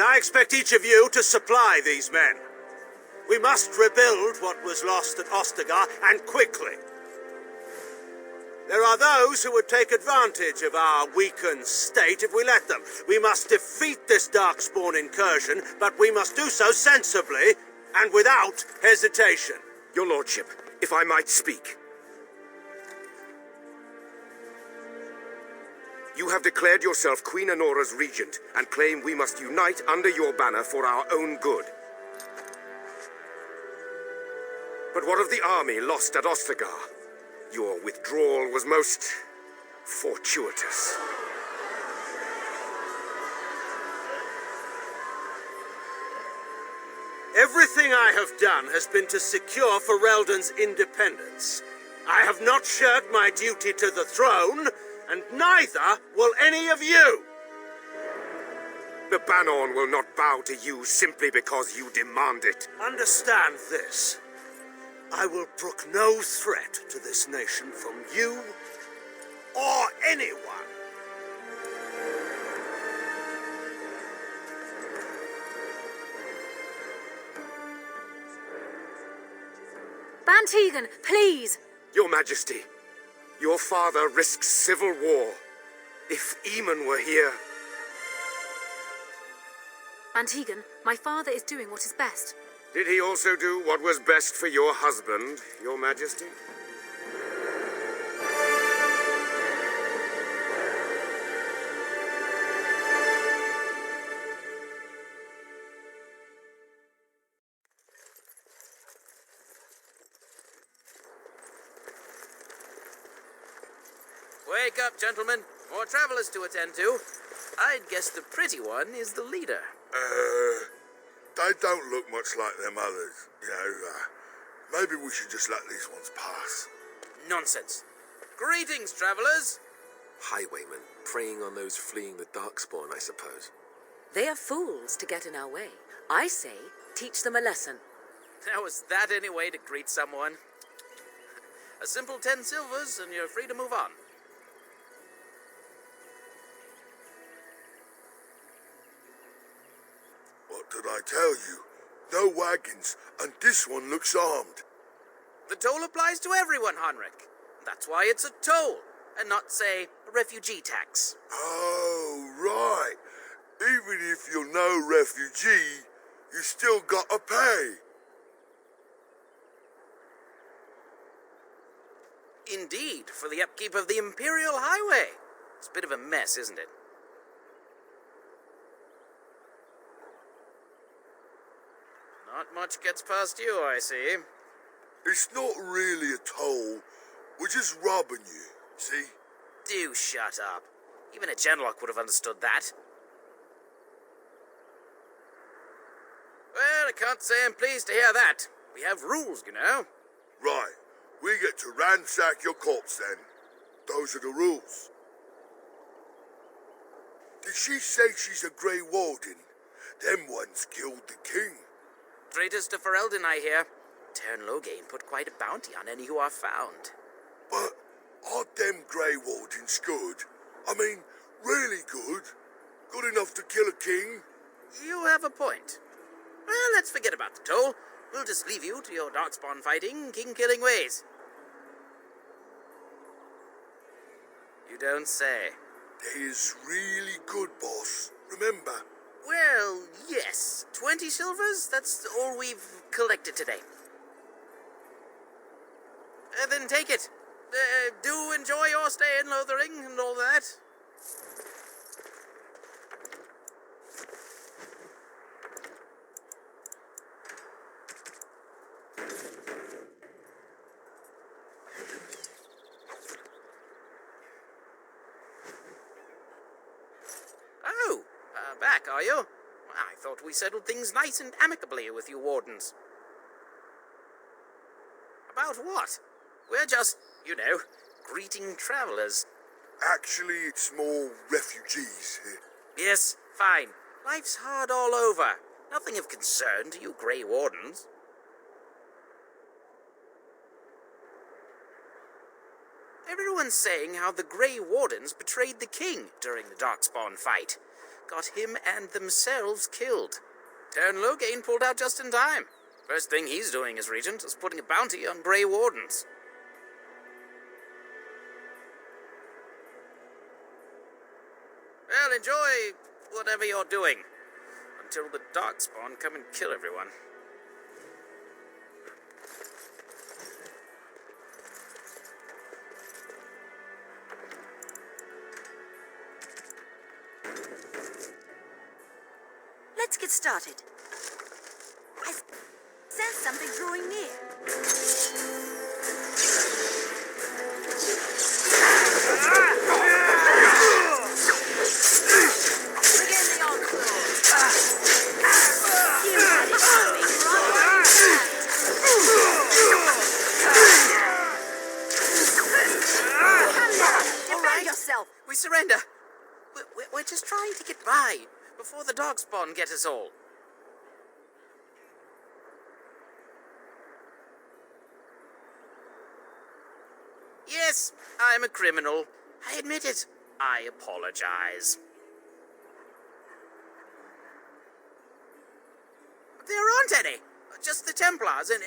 and I expect each of you to supply these men. We must rebuild what was lost at Ostagar, and quickly. There are those who would take advantage of our weakened state if we let them. We must defeat this Darkspawn incursion, but we must do so sensibly and without hesitation. Your lordship, if I might speak. You have declared yourself Queen Anora's regent and claim we must unite under your banner for our own good. But what of the army lost at Ostagar? Your withdrawal was most fortuitous. Everything I have done has been to secure Ferelden's independence. I have not shirked my duty to the throne, and neither will any of you. The Banorn will not bow to you simply because you demand it. Understand this. I will brook no threat to this nation from you or anyone. Bantegan, please! Your Majesty, your father risks civil war. If Eamon were here... Bantegan, my father is doing what is best. Did he also do what was best for your husband, Your Majesty? Wake up, gentlemen. More travelers to attend to. I'd guess the pretty one is the leader. They don't look much like them others, you know. Maybe we should just let these ones pass. Nonsense. Greetings, travelers. Highwaymen, preying on those fleeing the Darkspawn, I suppose. They are fools to get in our way. I say, teach them a lesson. How is that any way to greet someone? A simple 10 silvers and you're free to move on. What did I tell you? No wagons, and this one looks armed. The toll applies to everyone, Henrik. That's why it's a toll, and not, say, a refugee tax. Oh, right. Even if you're no refugee, you still gotta pay. Indeed, for the upkeep of the Imperial Highway. It's a bit of a mess, isn't it? Not much gets past you, I see. It's not really a toll. We're just robbing you, see? Do shut up. Even a genlock would have understood that. Well, I can't say I'm pleased to hear that. We have rules, you know. Right. We get to ransack your corpse then. Those are the rules. Did she say she's a Grey Warden? Them ones killed the king. Traitors to Ferelden, I hear. Tern Loghain put quite a bounty on any who are found. But aren't them Grey Wardens good? I mean, really good? Good enough to kill a king? You have a point. Well, let's forget about the toll. We'll just leave you to your darkspawn fighting, king-killing ways. You don't say. They is really good, boss. Remember? Well, yes. 20 silvers? That's all we've collected today. Then take it. Do enjoy your stay in Lothering and all that. Oh, back, are you? I thought we settled things nice and amicably with you wardens. About what? We're just, you know, greeting travelers. Actually, it's more refugees here. Yes, fine. Life's hard all over. Nothing of concern to you Grey Wardens. Everyone's saying how the Grey Wardens betrayed the king during the Darkspawn fight. got him and themselves killed. Terran Loghain pulled out just in time. First thing he's doing as regent is putting a bounty on Grey Wardens. Well, enjoy whatever you're doing, until the Darkspawn come and kill everyone. Let's get started. I sense something drawing near. Begin the onslaught. You had it coming right defend yourself. We surrender. We're just trying to get by before the Darkspawn get us all. Yes, I'm a criminal. I admit it. I apologize. There aren't any. Just the Templars, and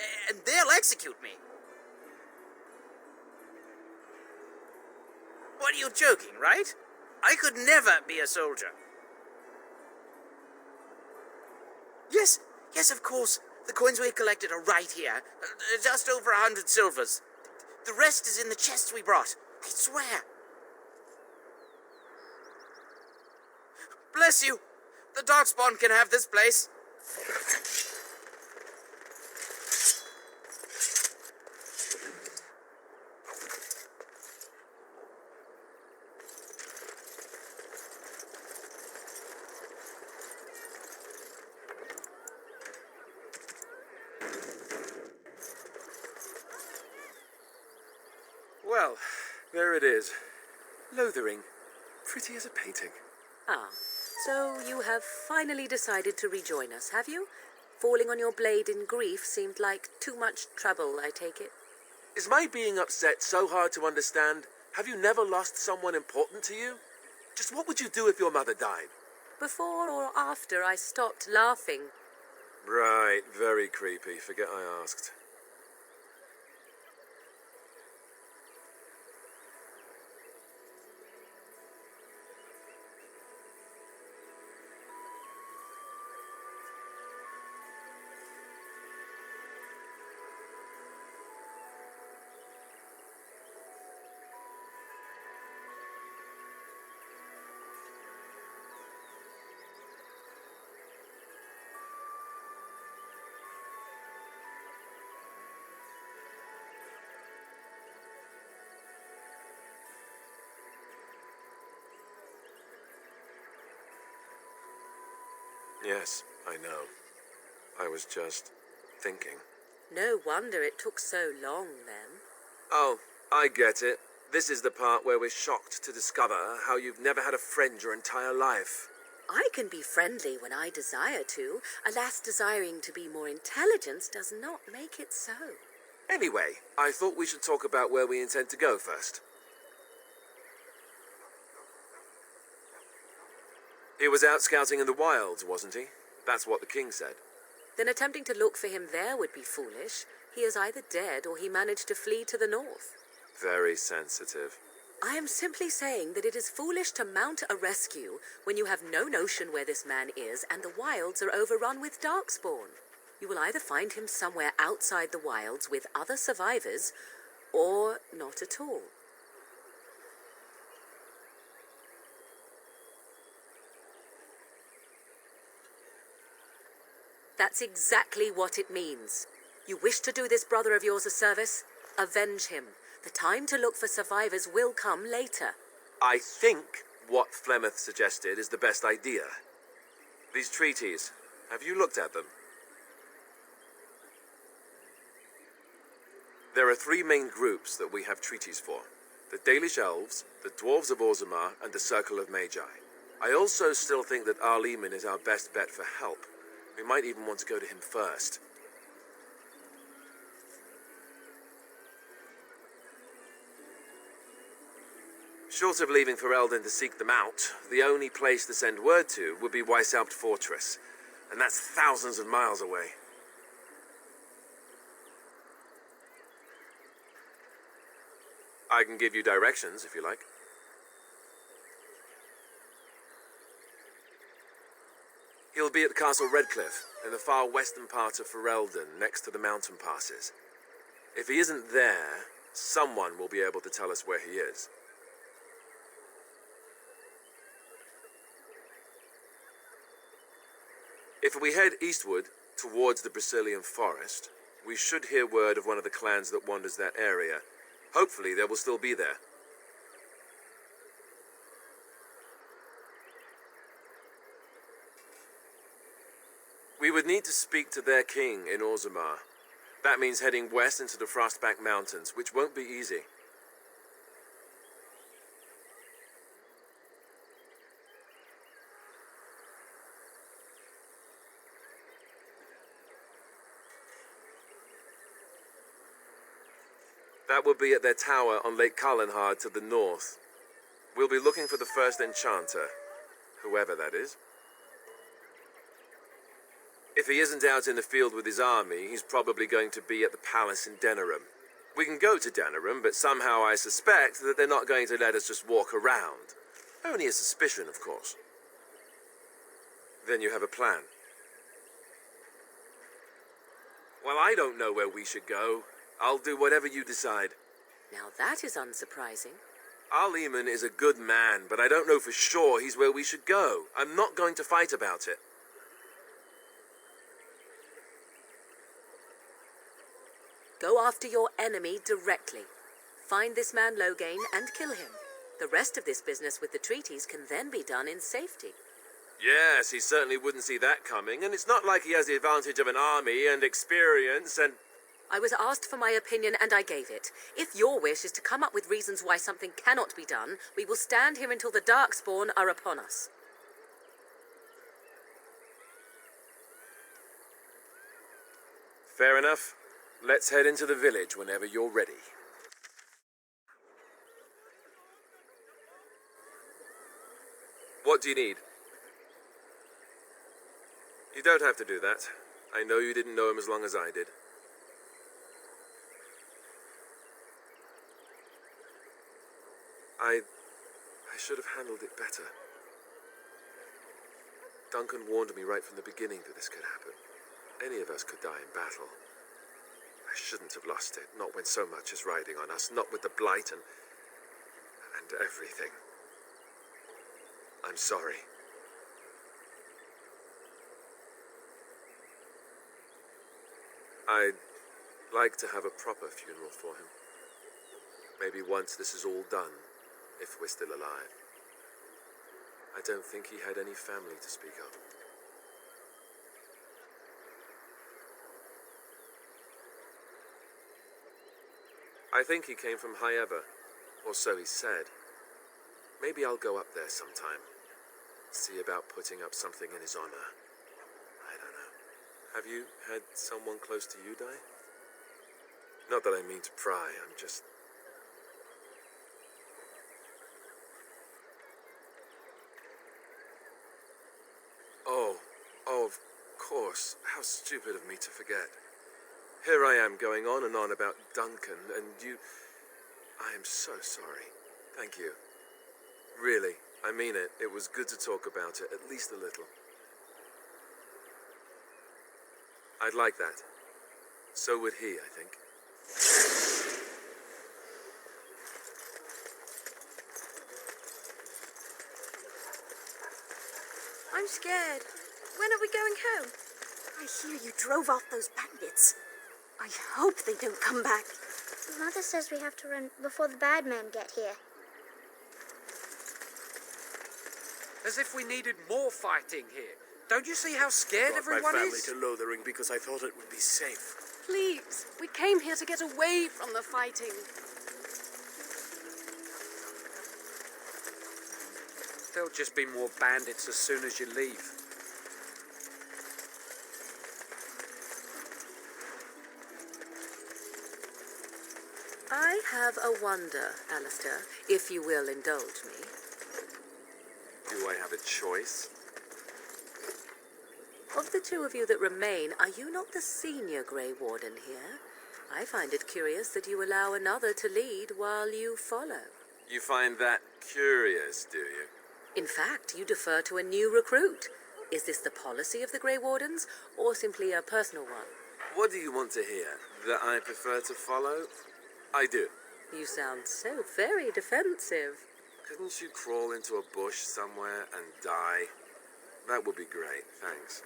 they'll execute me. What, are you joking, right? I could never be a soldier. Yes, of course. The coins we collected are right here. Just over 100 silvers. The rest is in the chests we brought. I swear. Bless you. The Darkspawn can have this place. Well, there it is. Lothering. Pretty as a painting. Ah, so you have finally decided to rejoin us, have you? Falling on your blade in grief seemed like too much trouble, I take it. Is my being upset so hard to understand? Have you never lost someone important to you? Just what would you do if your mother died? Before or after I stopped laughing? Right, very creepy. Forget I asked. Yes, I know. I was just thinking. No wonder it took so long, then. Oh, I get it. This is the part where we're shocked to discover how you've never had a friend your entire life. I can be friendly when I desire to. Alas, desiring to be more intelligent does not make it so. Anyway, I thought we should talk about where we intend to go first. He was out scouting in the wilds, wasn't he? That's what the king said. Then attempting to look for him there would be foolish. He is either dead or he managed to flee to the north. Very sensitive. I am simply saying that it is foolish to mount a rescue when you have no notion where this man is and the wilds are overrun with Darkspawn. You will either find him somewhere outside the wilds with other survivors, or not at all. That's exactly what it means. You wish to do this brother of yours a service? Avenge him. The time to look for survivors will come later. I think what Flemeth suggested is the best idea. These treaties, have you looked at them? There are three main groups that we have treaties for. The Dalish Elves, the Dwarves of Orzammar, and the Circle of Magi. I also still think that Arleman is our best bet for help. We might even want to go to him first. Short of leaving for Eldon to seek them out, the only place to send word to would be Weishaupt Fortress, and that's thousands of miles away. I can give you directions, if you like. He'll be at Castle Redcliffe, in the far western part of Ferelden, next to the mountain passes. If he isn't there, someone will be able to tell us where he is. If we head eastward, towards the Brazilian forest, we should hear word of one of the clans that wanders that area. Hopefully they will still be there. We would need to speak to their king in Orzammar. That means heading west into the Frostback Mountains, which won't be easy. That will be at their tower on Lake Carlenhard to the north. We'll be looking for the first enchanter, whoever that is. If he isn't out in the field with his army, he's probably going to be at the palace in Denerim. We can go to Denerim, but somehow I suspect that they're not going to let us just walk around. Only a suspicion, of course. Then you have a plan. Well, I don't know where we should go. I'll do whatever you decide. Now that is unsurprising. Arleman is a good man, but I don't know for sure he's where we should go. I'm not going to fight about it. Go after your enemy directly. Find this man Loghain and kill him. The rest of this business with the treaties can then be done in safety. Yes, he certainly wouldn't see that coming, and it's not like he has the advantage of an army and experience and... I was asked for my opinion and I gave it. If your wish is to come up with reasons why something cannot be done, we will stand here until the Darkspawn are upon us. Fair enough. Let's head into the village whenever you're ready. What do you need? You don't have to do that. I know you didn't know him as long as I did. I should have handled it better. Duncan warned me right from the beginning that this could happen. Any of us could die in battle. I shouldn't have lost it, not when so much is riding on us, not with the blight and everything. I'm sorry. I'd like to have a proper funeral for him. Maybe once this is all done, if we're still alive. I don't think he had any family to speak of. I think he came from Highever, or so he said. Maybe I'll go up there sometime. See about putting up something in his honor. I don't know. Have you had someone close to you die? Not that I mean to pry, I'm just... Oh, of course. How stupid of me to forget. Here I am going on and on about Duncan, and you... I am so sorry. Thank you. Really, I mean it. It was good to talk about it, at least a little. I'd like that. So would he, I think. I'm scared. When are we going home? I hear you drove off those bandits. I hope they don't come back. Mother says we have to run before the bad men get here. As if we needed more fighting here. Don't you see how scared everyone I brought my family is? to Lothering because I thought it would be safe. Please, we came here to get away from the fighting. There'll just be more bandits as soon as you leave. I have a wonder, Alistair, if you will indulge me. Do I have a choice? Of the two of you that remain, are you not the senior Grey Warden here? I find it curious that you allow another to lead while you follow. You find that curious, do you? In fact, you defer to a new recruit. Is this the policy of the Grey Wardens, or simply a personal one? What do you want to hear? That I prefer to follow? I do. You sound so very defensive. Couldn't you crawl into a bush somewhere and die? That would be great, thanks.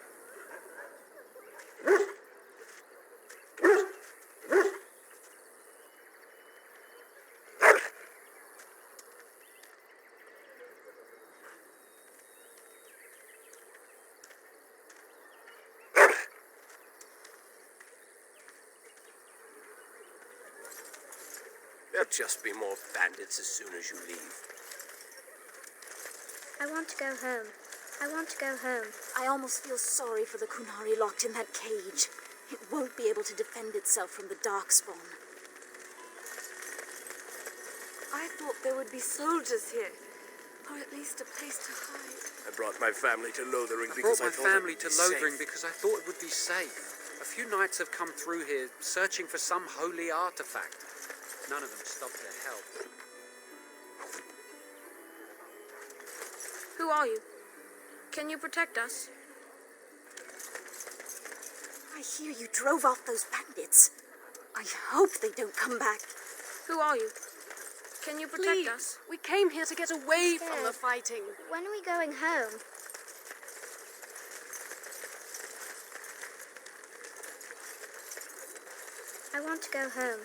There'll just be more bandits as soon as you leave. I want to go home. I want to go home. I almost feel sorry for the Kunari locked in that cage. It won't be able to defend itself from the Darkspawn. I thought there would be soldiers here, or at least a place to hide. I brought my family to Lothering I because brought I my thought family it to would be Lothering safe. because I thought it would be safe. A few knights have come through here searching for some holy artifact. None of them stopped to help. Who are you? Can you protect us? I hear you drove off those bandits. I hope they don't come back. Who are you? Can you protect Please, us? we came here to get away from the Scared. fighting. When are we going home? I want to go home.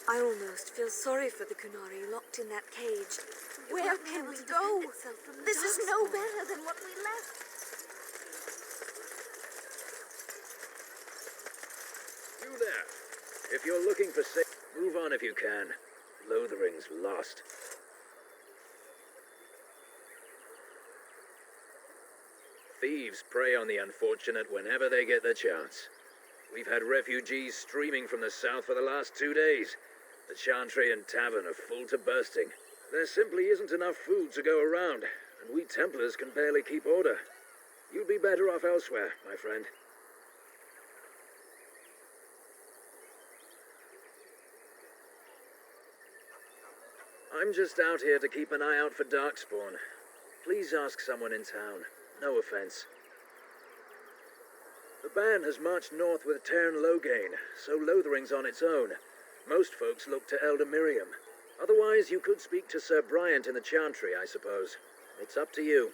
I almost feel sorry for the Kunari locked in that cage. Where can we go? This is no better than what we left. You there. If you're looking for safe, move on if you can. Lothering's lost. Thieves prey on the unfortunate whenever they get the chance. We've had refugees streaming from the south for the last 2 days. The Chantry and Tavern are full to bursting. There simply isn't enough food to go around, and we Templars can barely keep order. You'd be better off elsewhere, my friend. I'm just out here to keep an eye out for Darkspawn. Please ask someone in town. No offense. The band has marched north with Tern Logain, so Lothering's on its own. Most folks look to Elder Miriam. Otherwise, you could speak to Sir Bryant in the Chantry, I suppose. It's up to you.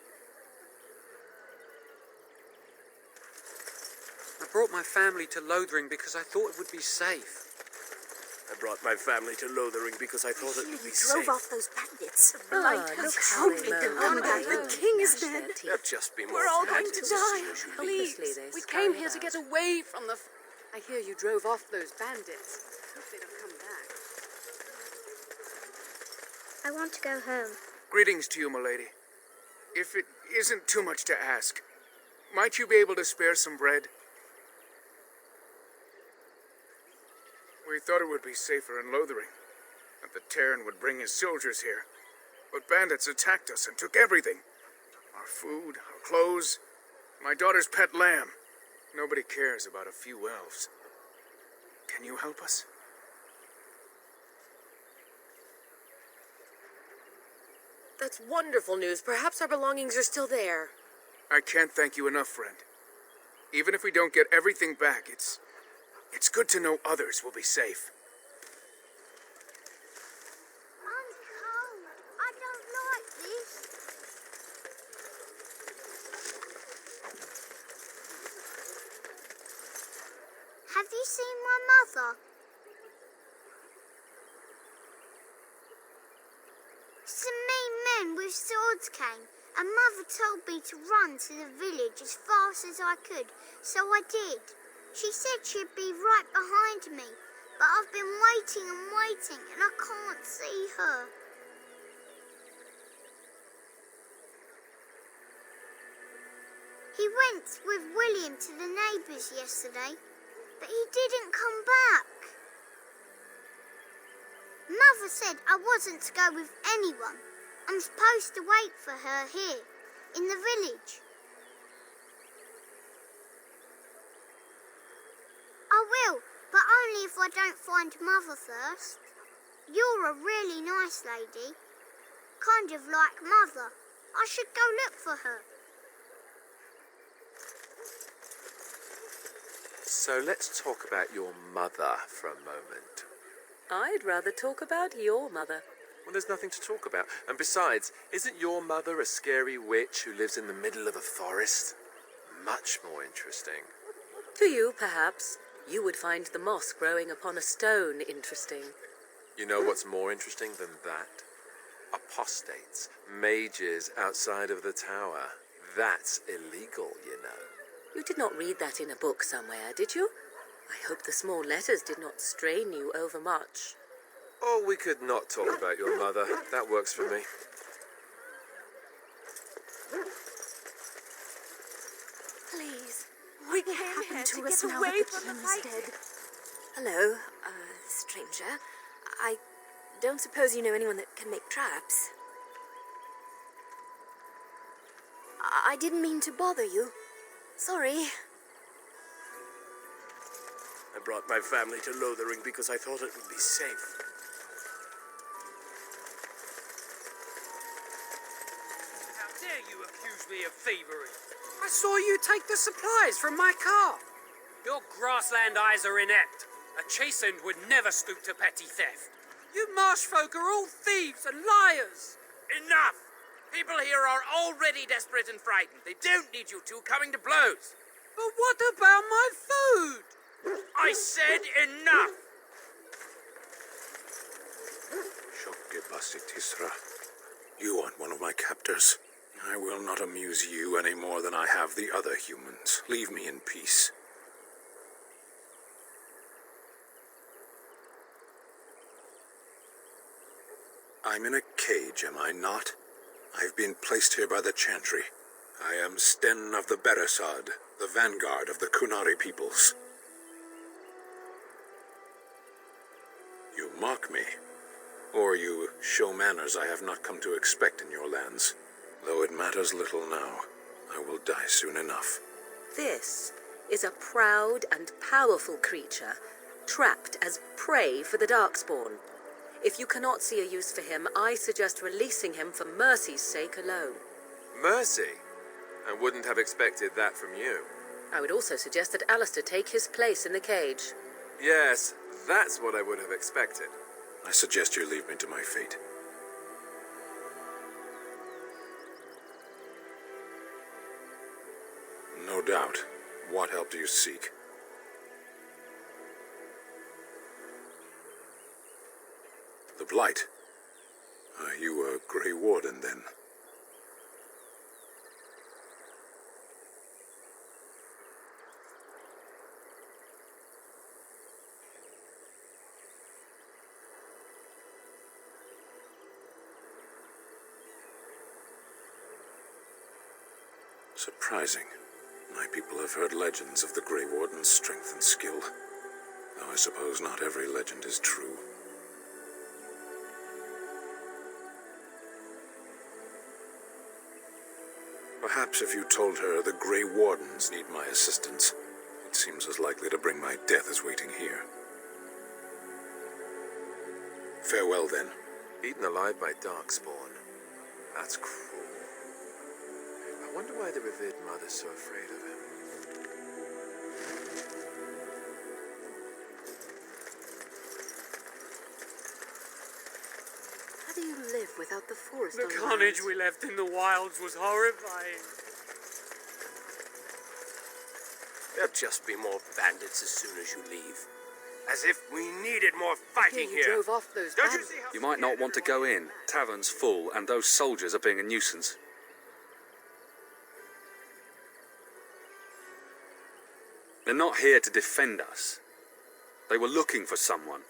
I brought my family to Lothering because I thought it would be safe. I brought my family to Lothering because I thought it would be Drove safe. off those bandits. Ah, Blight look has how hope they they can moan come when back. they The don't king is gnash their dead. teeth. There'll just be more We're all going to bandits as die. soon as you leave. Please, Hopelessly, they we scurry came here to about. get away from the... I hear you drove off those bandits. Hope they don't come back. I want to go home. Greetings to you, milady. If it isn't too much to ask, might you be able to spare some bread? We thought it would be safer in Lothering, that the Terran would bring his soldiers here. But bandits attacked us and took everything. Our food, our clothes, my daughter's pet lamb. Nobody cares about a few elves. Can you help us? That's wonderful news. Perhaps our belongings are still there. I can't thank you enough, friend. Even if we don't get everything back, it's good to know others will be safe. I'm cold. I don't like this. Have you seen my mother? Some mean men with swords came, and Mother told me to run to the village as fast as I could, so I did. She said she'd be right behind me, but I've been waiting and waiting, and I can't see her. He went with William to the neighbours yesterday. But he didn't come back. Mother said I wasn't to go with anyone. I'm supposed to wait for her here, in the village. I will, but only if I don't find Mother first. You're a really nice lady. Kind of like Mother. I should go look for her. So let's talk about your mother for a moment. I'd rather talk about your mother. Well, there's nothing to talk about. And besides, isn't your mother a scary witch who lives in the middle of a forest? Much more interesting. To you, perhaps. You would find the moss growing upon a stone interesting. You know what's more interesting than that? Apostates, mages outside of the tower. That's illegal, you know. You did not read that in a book somewhere, did you? I hope the small letters did not strain you overmuch. Oh, we could not talk about your mother. That works for me. Please, we came here to us get now away that the from the king is fight. dead? Hello, stranger. I don't suppose you know anyone that can make traps? I didn't mean to bother you. Sorry. I brought my family to Lothering because I thought it would be safe. How dare you accuse me of thievery? I saw you take the supplies from my car. Your grassland eyes are inept. A chastened would never stoop to petty theft. You marsh folk are all thieves and liars. Enough! People here are already desperate and frightened. They don't need you two coming to blows. But what about my food? I said enough! Shokgebasitisra. You aren't one of my captors. I will not amuse you any more than I have the other humans. Leave me in peace. I'm in a cage, am I not? I've been placed here by the Chantry. I am Sten of the Beresad, the vanguard of the Kunari peoples. You mock me, or you show manners I have not come to expect in your lands. Though it matters little now, I will die soon enough. This is a proud and powerful creature, trapped as prey for the Darkspawn. If you cannot see a use for him, I suggest releasing him for mercy's sake alone. Mercy? I wouldn't have expected that from you. I would also suggest that Alistair take his place in the cage. Yes, that's what I would have expected. I suggest you leave me to my fate. No doubt. What help do you seek? The Blight. Are you a Grey Warden, then? Surprising. My people have heard legends of the Grey Warden's strength and skill, though I suppose not every legend is true. Perhaps if you told her the Grey Wardens need my assistance, it seems as likely to bring my death as waiting here. Farewell, then. Eaten alive by Darkspawn. That's cruel. I wonder why the revered mother's so afraid of him. How do you live without the forest? The carnage we left in the wilds was horrifying. There'll just be more bandits as soon as you leave. As if we needed more fighting here. Drove off those Don't you see how You might not want to go in. Tavern's full, and those soldiers are being a nuisance. They're not here to defend us. They were looking for someone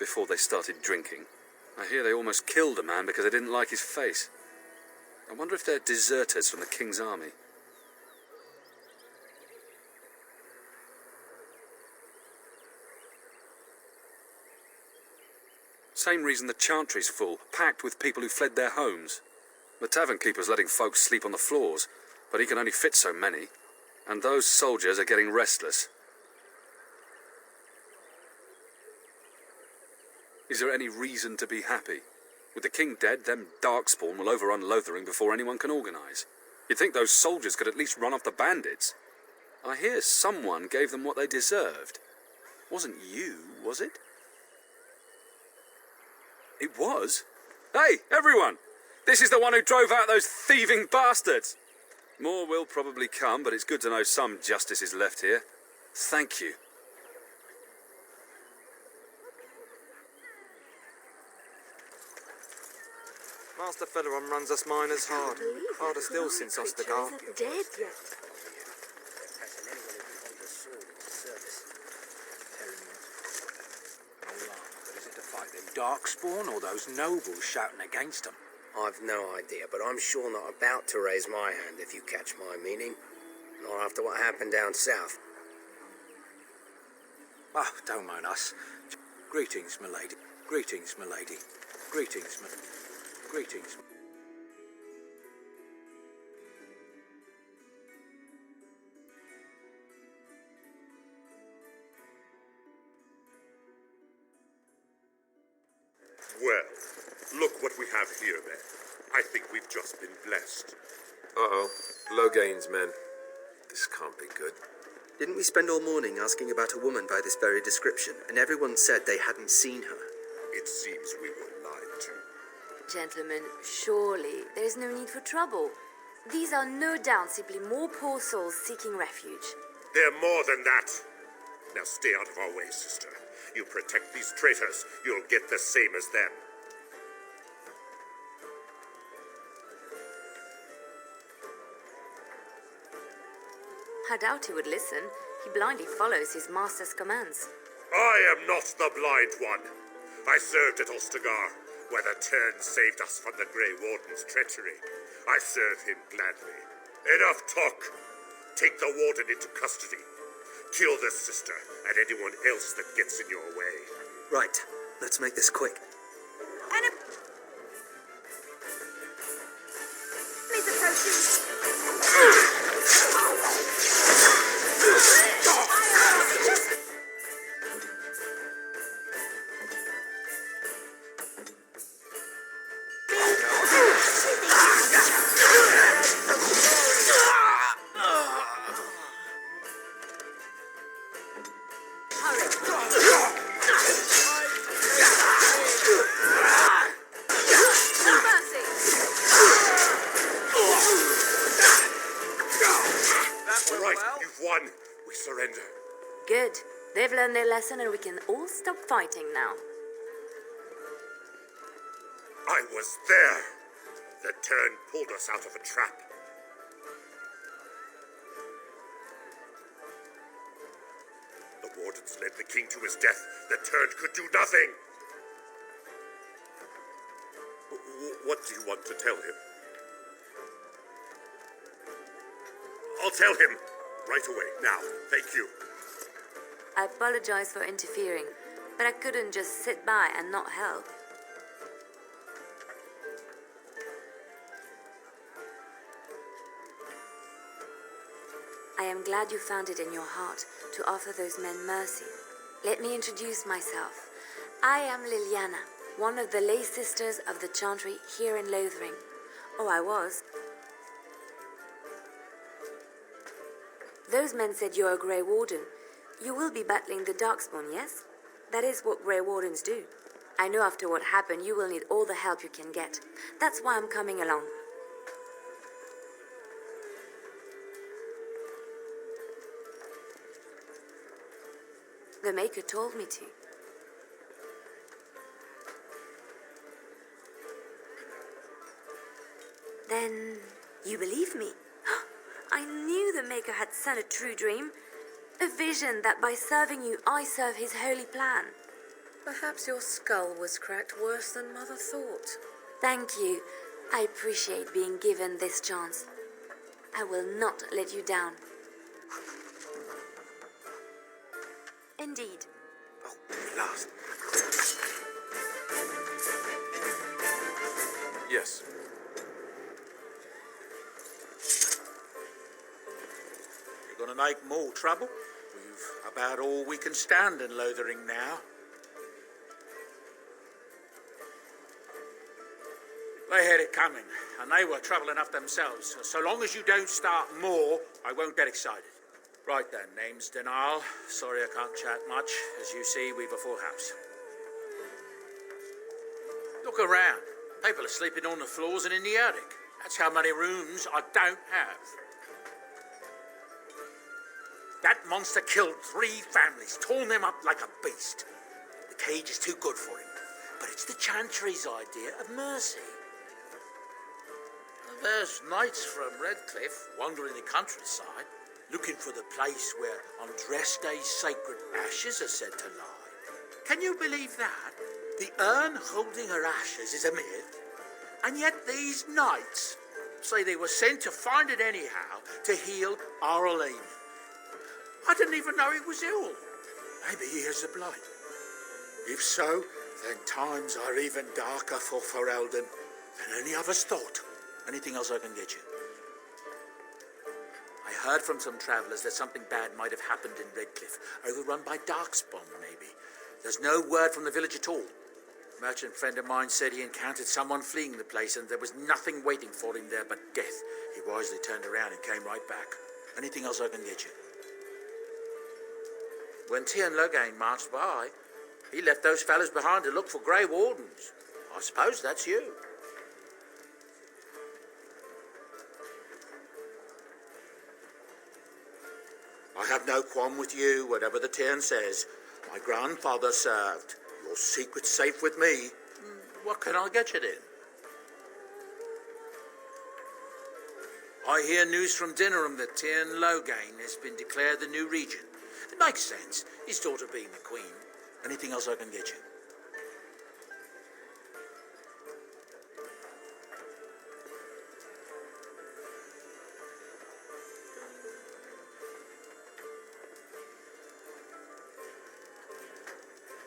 before they started drinking. I hear they almost killed a man because they didn't like his face. I wonder if they're deserters from the King's army. Same reason the Chantry's full, packed with people who fled their homes. The tavern keeper's letting folks sleep on the floors, but he can only fit so many. And those soldiers are getting restless. Is there any reason to be happy? With the king dead, them Darkspawn will overrun Lothering before anyone can organise. You'd think those soldiers could at least run off the bandits. I hear someone gave them what they deserved. Wasn't you, was it? It was? Hey, everyone! This is the one who drove out those thieving bastards! More will probably come, but it's good to know some justice is left here. Thank you. Master Federon runs us miners hard. Harder still since Ostergar. Dead yet. Is it to fight them Darkspawn or those nobles shouting against them? I've no idea, but I'm sure not about to raise my hand, if you catch my meaning. Not after what happened down south. Oh, don't mind us. Greetings, milady. Greetings, milady. Greetings, Greetings. Well, look what we have here, men. I think we've just been blessed. Uh-oh. Logain's men. This can't be good. Didn't we spend all morning asking about a woman by this very description, and everyone said they hadn't seen her? It seems we were lied to. Gentlemen, surely there is no need for trouble. These are no doubt simply more poor souls seeking refuge. They're more than that. Now stay out of our way, sister. You protect these traitors, you'll get the same as them. I doubt he would listen. He blindly follows his master's commands. I am not the blind one. I served at Ostergar, where the Tern saved us from the Grey Warden's treachery. I serve him gladly. Enough talk. Take the Warden into custody. Kill the sister and anyone else that gets in your way. Right. Let's make this quick. Please approach. Good. They've learned their lesson and we can all stop fighting now. I was there. The Tern pulled us out of a trap. The Wardens led the king to his death. The Tern could do nothing. What do you want to tell him? I'll tell him. Right away, now. Thank you. I apologize for interfering, but I couldn't just sit by and not help. I am glad you found it in your heart to offer those men mercy. Let me introduce myself. I am Leliana, one of the lay sisters of the Chantry here in Lothering. Oh, I was. Those men said you're a Grey Warden. You will be battling the Darkspawn, yes? That is what Grey Wardens do. I know after what happened, you will need all the help you can get. That's why I'm coming along. The Maker told me to. Then you believe me? I knew the Maker had sent a true dream. A vision that by serving you, I serve his holy plan. Perhaps your skull was cracked worse than Mother thought. Thank you. I appreciate being given this chance. I will not let you down. Indeed. Oh, last. Yes. You're gonna make more trouble? We've about all we can stand in Lothering now. They had it coming, and they were trouble enough themselves. So long as you don't start more, I won't get excited. Right then, name's Denal. Sorry I can't chat much. As you see, we've a full house. Look around. People are sleeping on the floors and in the attic. That's how many rooms I don't have. That monster killed 3 families, torn them up like a beast. The cage is too good for him. But it's the Chantry's idea of mercy. There's knights from Redcliffe wandering the countryside, looking for the place where on dress day sacred ashes are said to lie. Can you believe that? The urn holding her ashes is a myth, and yet these knights say they were sent to find it anyhow to heal our Leliana. I didn't even know he was ill. Maybe he has the blight. If so, then times are even darker for Ferelden than any of us thought. Anything else I can get you? I heard from some travellers that something bad might have happened in Redcliffe, overrun by Darkspawn, maybe. There's no word from the village at all. A merchant friend of mine said he encountered someone fleeing the place and there was nothing waiting for him there but death. He wisely turned around and came right back. Anything else I can get you? When Sten Lothering marched by, he left those fellows behind to look for Grey Wardens. I suppose that's you. I have no qualm with you, whatever the Sten says. My grandfather served. Your secret's safe with me. What can I get you then? I hear news from Dinnerham that Sten Lothering has been declared the new regent. It makes sense, his daughter being the queen. Anything else I can get you?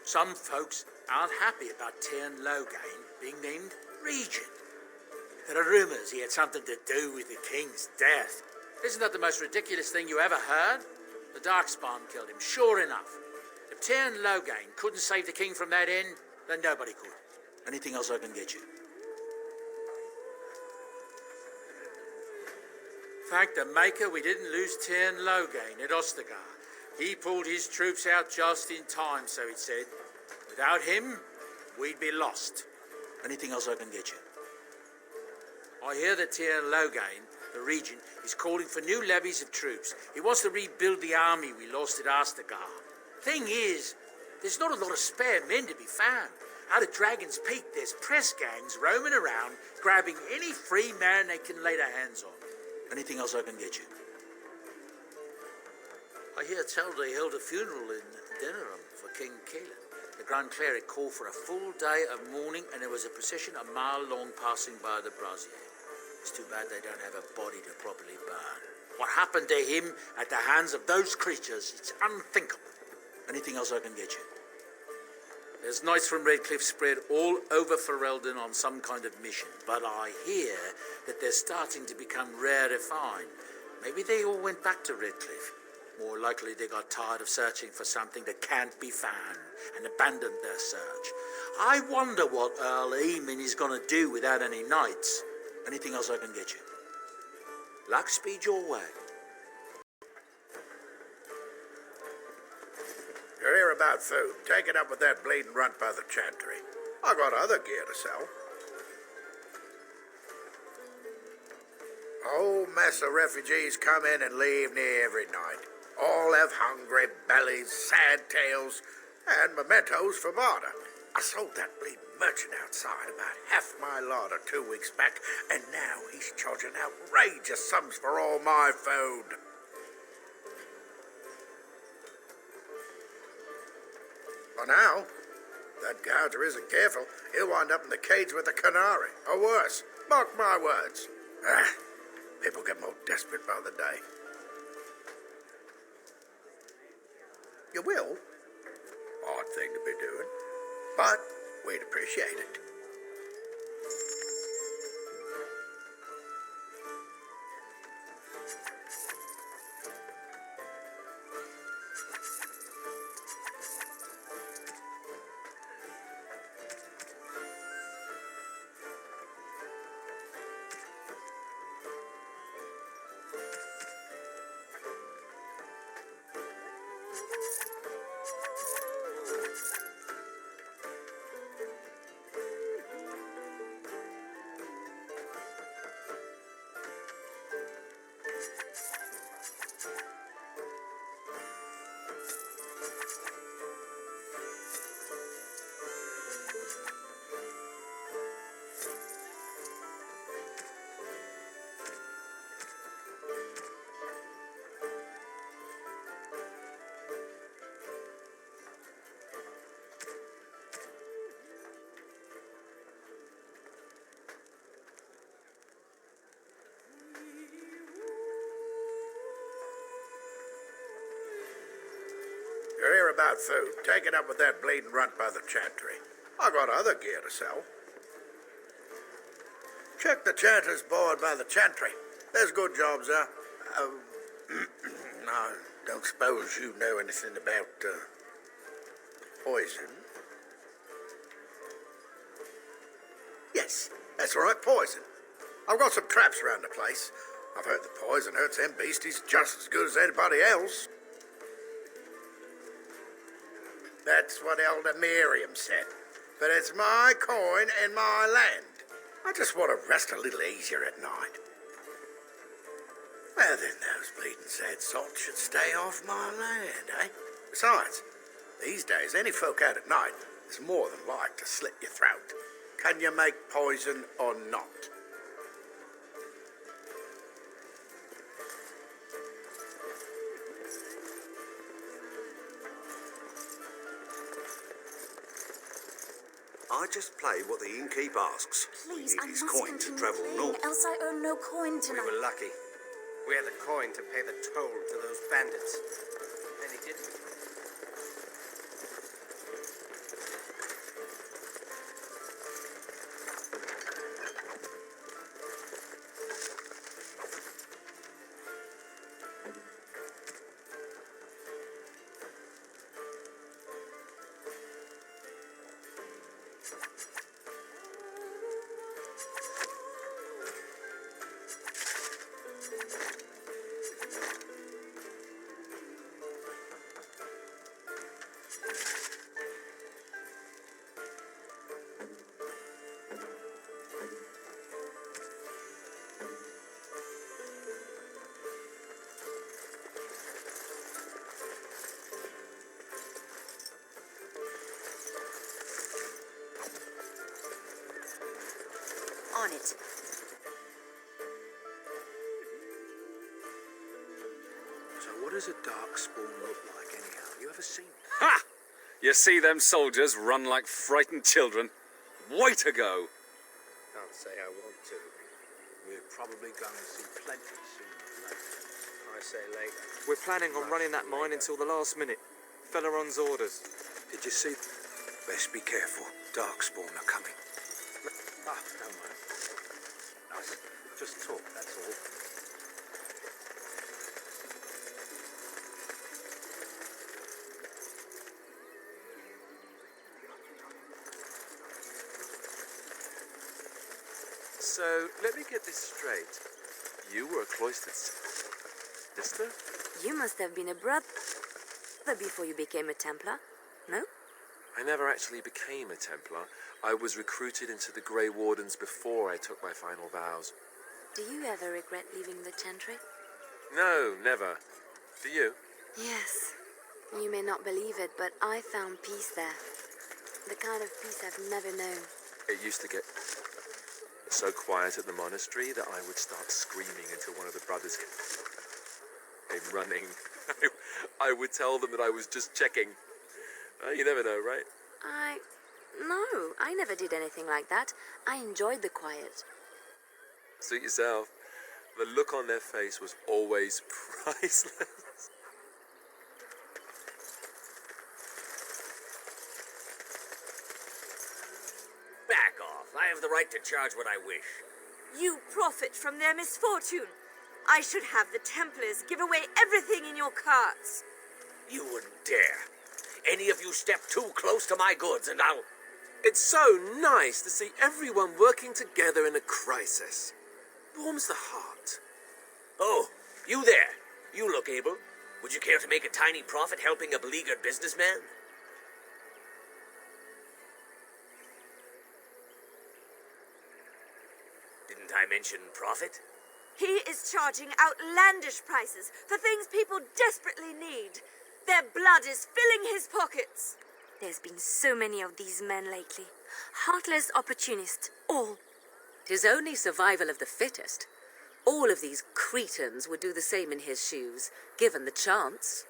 Some folks aren't happy about Sten Lothering being named regent. There are rumours he had something to do with the king's death. Isn't that the most ridiculous thing you ever heard? The Darkspawn killed him, sure enough. If Sten Lothering couldn't save the king from that end, then nobody could. Anything else I can get you? Thank the Maker we didn't lose Sten Lothering at Ostagar. He pulled his troops out just in time, so it said. Without him, we'd be lost. Anything else I can get you? I hear that Sten Lothering, the regent, is calling for new levies of troops. He wants to rebuild the army we lost at Ostagar. Thing is, there's not a lot of spare men to be found. Out at Dragon's Peak, there's press gangs roaming around, grabbing any free man they can lay their hands on. Anything else I can get you? I hear tell they held a funeral in Dinnerham for King Keelan. The Grand Cleric called for a full day of mourning, and there was a procession a mile long passing by the brazier. It's too bad they don't have a body to properly burn. What happened to him at the hands of those creatures, it's unthinkable. Anything else I can get you? There's knights from Redcliffe spread all over Ferelden on some kind of mission, but I hear that they're starting to become rare to find. Maybe they all went back to Redcliffe. More likely they got tired of searching for something that can't be found and abandoned their search. I wonder what Earl Eamon is going to do without any knights. Anything else I can get you? Luck speed your way. You're here about food. Take it up with that bleeding runt by the chantry. I got other gear to sell. A whole mess of refugees come in and leave near every night. All have hungry bellies, sad tales, and mementos for barter. I sold that bleeding merchant outside about half my larder 2 weeks back, and now he's charging outrageous sums for all my food. For now, if that gouger isn't careful, he'll wind up in the cage with a canary, or worse. Mark my words. People get more desperate by the day. You will. Odd thing to be doing. But we'd appreciate it. about food, take it up with that bleeding runt by the chantry. I got other gear to sell. Check the chanter's board by the chantry. There's good jobs there. I don't suppose you know anything about poison? Yes, that's right, poison. I've got some traps around the place. I've heard the poison hurts them beasties just as good as anybody else. That's what Elder Miriam said. But it's my coin and my land. I just want to rest a little easier at night. Well, then those bleeding sad salts should stay off my land, eh? Besides, these days, any folk out at night is more than like to slit your throat. Can you make poison or not? I just play what the innkeep asks. Please, we I need his must coin to continue travel playing, north. else I earn no coin We tonight. were lucky. We had the coin to pay the toll to those bandits. And he didn't. On it. So what does a dark spawn look like anyhow? You ever seen it? Ha! You see them soldiers run like frightened children? Way to go! Can't say I want to. We're probably going to see plenty sooner or later. I say later. We're planning on running that mine until the last minute. Felleron's orders. Did you see? Best be careful. Darkspawn are coming. Ah, don't mind. Nice. Just talk, that's all. So, let me get this straight. You were a cloistered sister? You must have been a brother before you became a Templar, no? I never actually became a Templar. I was recruited into the Grey Wardens before I took my final vows. Do you ever regret leaving the Chantry? No, never. Do you? Yes. You may not believe it, but I found peace there. The kind of peace I've never known. It used to get so quiet at the monastery that I would start screaming until one of the brothers came running. I would tell them that I was just checking. You never know, right? No, I never did anything like that. I enjoyed the quiet. Suit yourself. The look on their face was always priceless. Back off. I have the right to charge what I wish. You profit from their misfortune. I should have the Templars give away everything in your carts. You wouldn't dare. Any of you step too close to my goods and I'll... It's so nice to see everyone working together in a crisis. Warms the heart. Oh, you there. You look able. Would you care to make a tiny profit helping a beleaguered businessman? Didn't I mention profit? He is charging outlandish prices for things people desperately need. Their blood is filling his pockets. There's been so many of these men lately. Heartless opportunists, all. 'Tis only survival of the fittest. All of these cretins would do the same in his shoes, given the chance.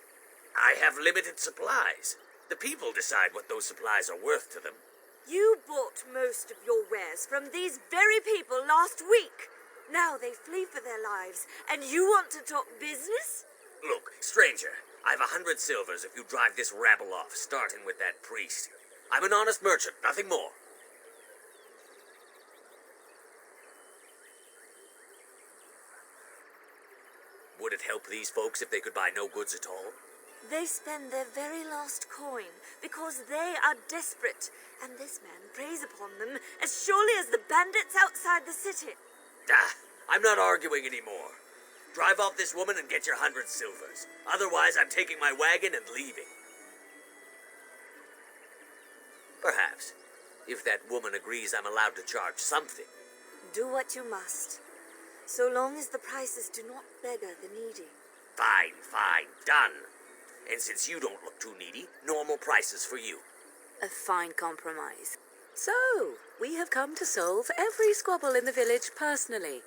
I have limited supplies. The people decide what those supplies are worth to them. You bought most of your wares from these very people last week. Now they flee for their lives, and you want to talk business? Look, stranger, I've 100 silvers if you drive this rabble off, starting with that priest. I'm an honest merchant, nothing more. Would it help these folks if they could buy no goods at all? They spend their very last coin because they are desperate, and this man preys upon them as surely as the bandits outside the city. I'm not arguing anymore. Drive off this woman and get your 100 silvers. Otherwise, I'm taking my wagon and leaving. Perhaps, if that woman agrees I'm allowed to charge something. Do what you must, so long as the prices do not beggar the needy. Fine, fine, done. And since you don't look too needy, normal prices for you. A fine compromise. So, we have come to solve every squabble in the village personally.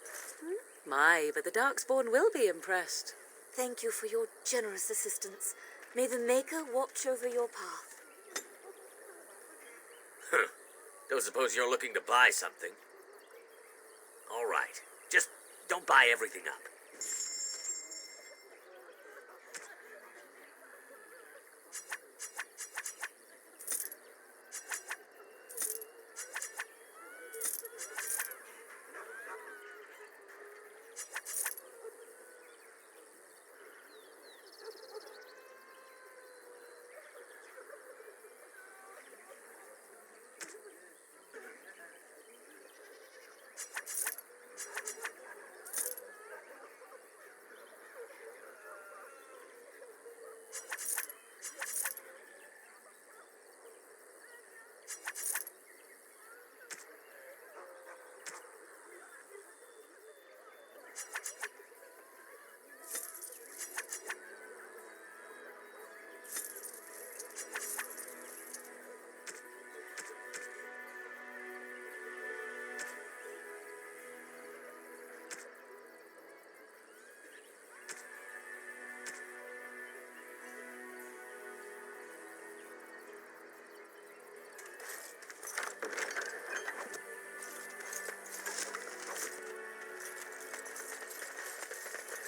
My, but the Darkspawn will be impressed. Thank you for your generous assistance. May the Maker watch over your path. Don't suppose you're looking to buy something. All right, just don't buy everything up.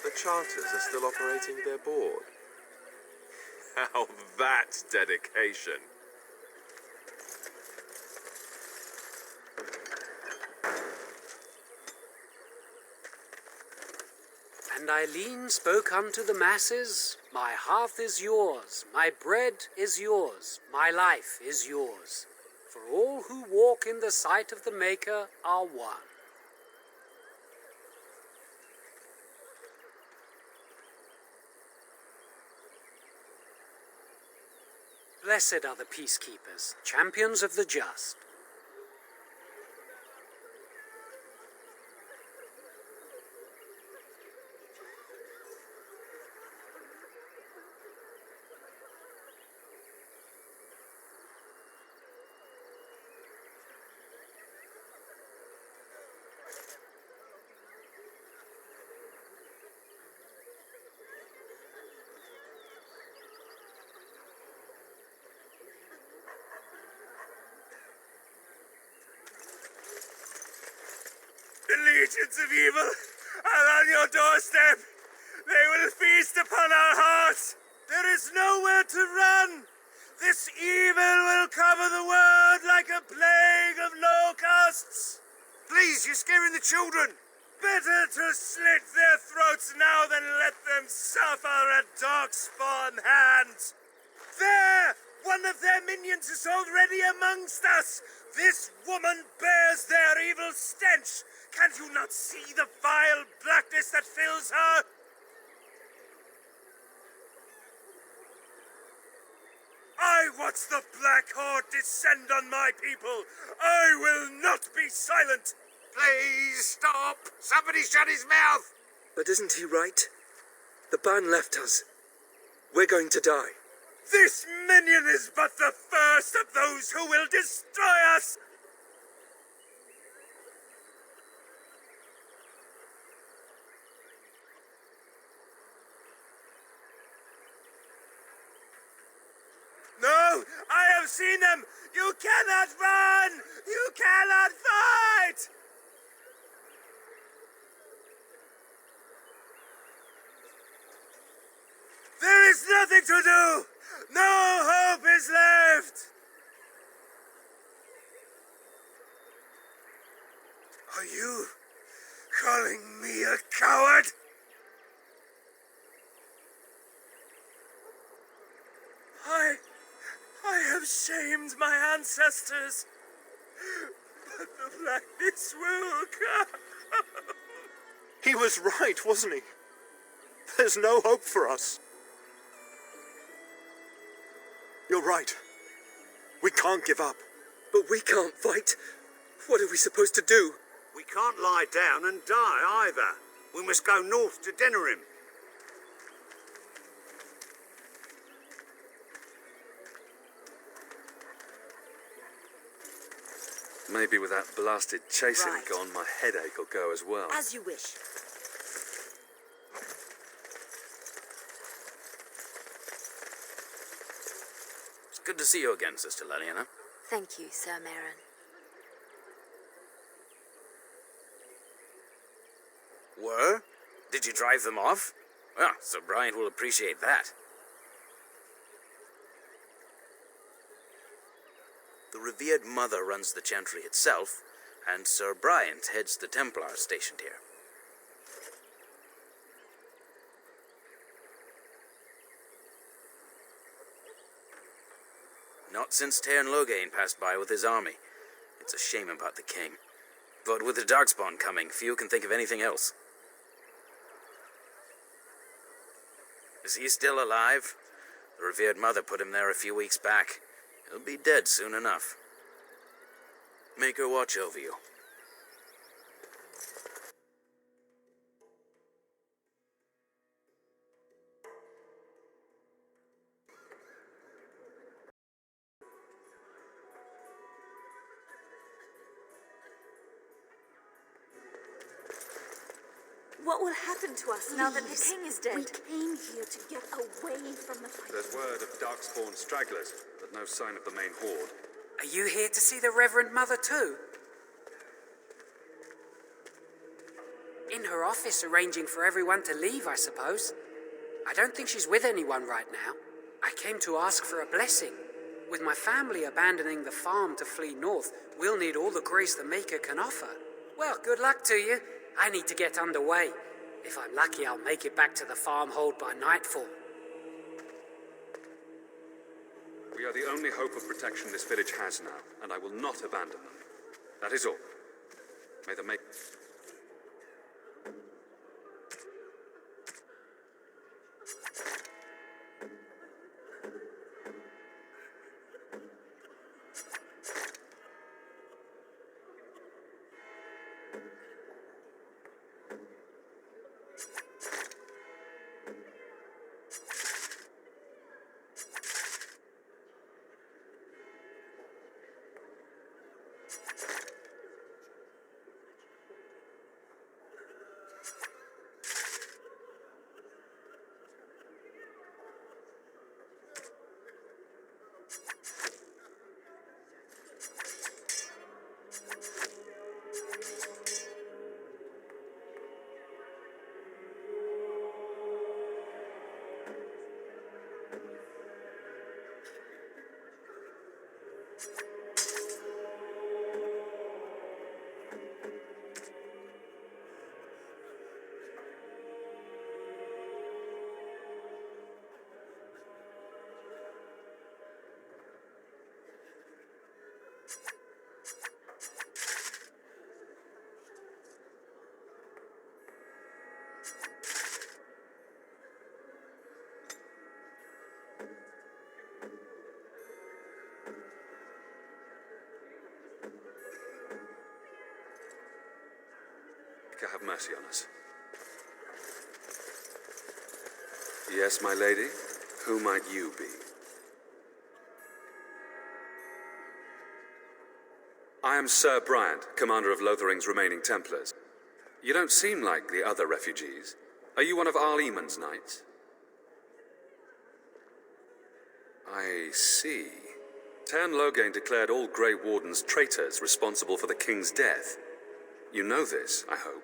The Chanters are still operating their board. Now that's dedication. And Eileen spoke unto the masses, My hearth is yours, my bread is yours, my life is yours. For all who walk in the sight of the Maker are one. Blessed are the peacekeepers, champions of the just. The legions of evil are on your doorstep. They will feast upon our hearts. There is nowhere to run. This evil will cover the world like a plague of locusts. Please, you're scaring the children. Better to slit their throats now than let them suffer at Darkspawn hands. There! One of their minions is already amongst us. This woman bears their evil stench. Can't you not see the vile blackness that fills her? I watch the Black Horde descend on my people. I will not be silent. Please stop! Somebody shut his mouth! But isn't he right? The ban left us. We're going to die. This minion is but the first of those who will destroy us! No! I have seen them! You cannot run! You cannot fight! There is is nothing to do! No hope is left! Are you calling me a coward? I have shamed my ancestors, but the blackness will come. He was right, wasn't he? There's no hope for us. You're right. We can't give up. But we can't fight. What are we supposed to do? We can't lie down and die either. We must go north to Denerim. Maybe with that blasted chasing Right. gone, my headache will go as well. As you wish. It's good to see you again, Sister Leliana. Thank you, Sir Marin. Were? Did you drive them off? Well, Sir Bryant will appreciate that. The revered mother runs the chantry itself, and Sir Bryant heads the Templars stationed here. Not since Tairn Logain passed by with his army. It's a shame about the king. But with the Darkspawn coming, few can think of anything else. Is he still alive? The revered mother put him there a few weeks back. He'll be dead soon enough. Make her watch over you. What will happen to us now that the Please, king is dead? We came here to get away from the fight. There's word of Darkspawn stragglers, but no sign of the main horde. Are you here to see the Reverend Mother too? In her office arranging for everyone to leave, I suppose. I don't think she's with anyone right now. I came to ask for a blessing. With my family abandoning the farm to flee north, we'll need all the grace the Maker can offer. Well, good luck to you. I need to get underway. If I'm lucky, I'll make it back to the farmhold by nightfall. We are the only hope of protection this village has now, and I will not abandon them. That is all. May the make... have mercy on us. Yes, my lady? Who might you be? I am Sir Bryant, commander of Lothering's remaining Templars. You don't seem like the other refugees. Are you one of Arleman's knights? I see. Tairn Logain declared all Grey Wardens traitors responsible for the king's death. You know this, I hope.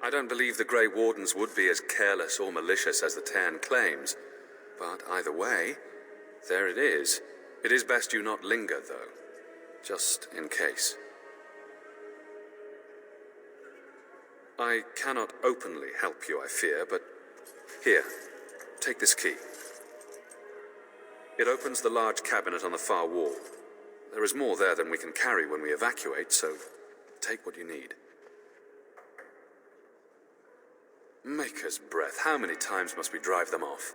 I don't believe the Grey Wardens would be as careless or malicious as the Tairn claims, but either way, there it is. It is best you not linger, though, just in case. I cannot openly help you, I fear, but here, take this key. It opens the large cabinet on the far wall. There is more there than we can carry when we evacuate, so take what you need. Maker's breath, how many times must we drive them off?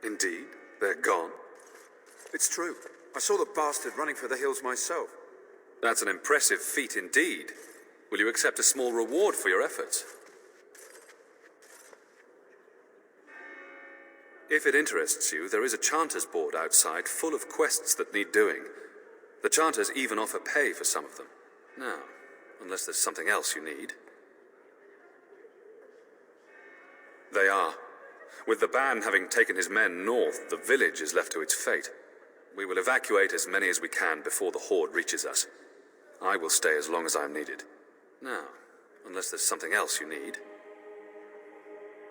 Indeed, they're gone. It's true. I saw the bastard running for the hills myself. That's an impressive feat indeed. Will you accept a small reward for your efforts? If it interests you, there is a Chanter's board outside full of quests that need doing. The Chanters even offer pay for some of them. Now, unless there's something else you need. They are. With the ban having taken his men north, the village is left to its fate. We will evacuate as many as we can before the horde reaches us. I will stay as long as I am needed. Now, unless there's something else you need.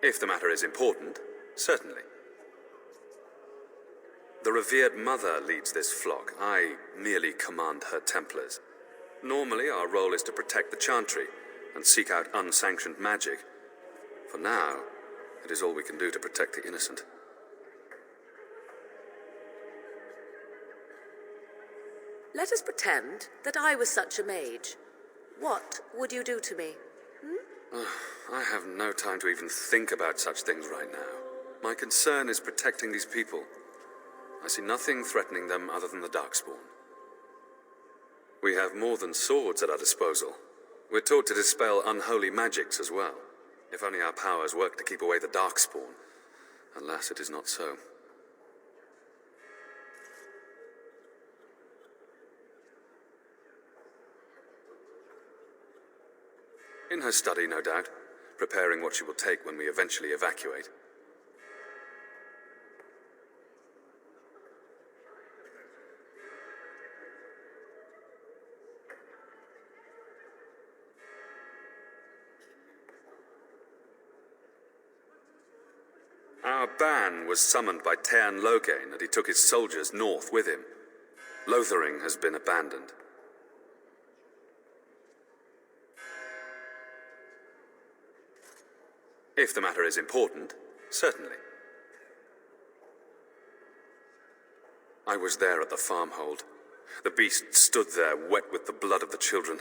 If the matter is important, certainly. The revered mother leads this flock. I merely command her Templars. Normally, our role is to protect the Chantry and seek out unsanctioned magic. For now, it is all we can do to protect the innocent. Let us pretend that I was such a mage. What would you do to me? I have no time to even think about such things right now. My concern is protecting these people. I see nothing threatening them other than the Darkspawn. We have more than swords at our disposal. We're taught to dispel unholy magics as well. If only our powers work to keep away the Darkspawn. Alas, it is not so. In her study, no doubt, preparing what she will take when we eventually evacuate. Our ban was summoned by Tairn Logain, and he took his soldiers north with him. Lothering has been abandoned. If the matter is important, certainly. I was there at the farmhold. The beast stood there, wet with the blood of the children.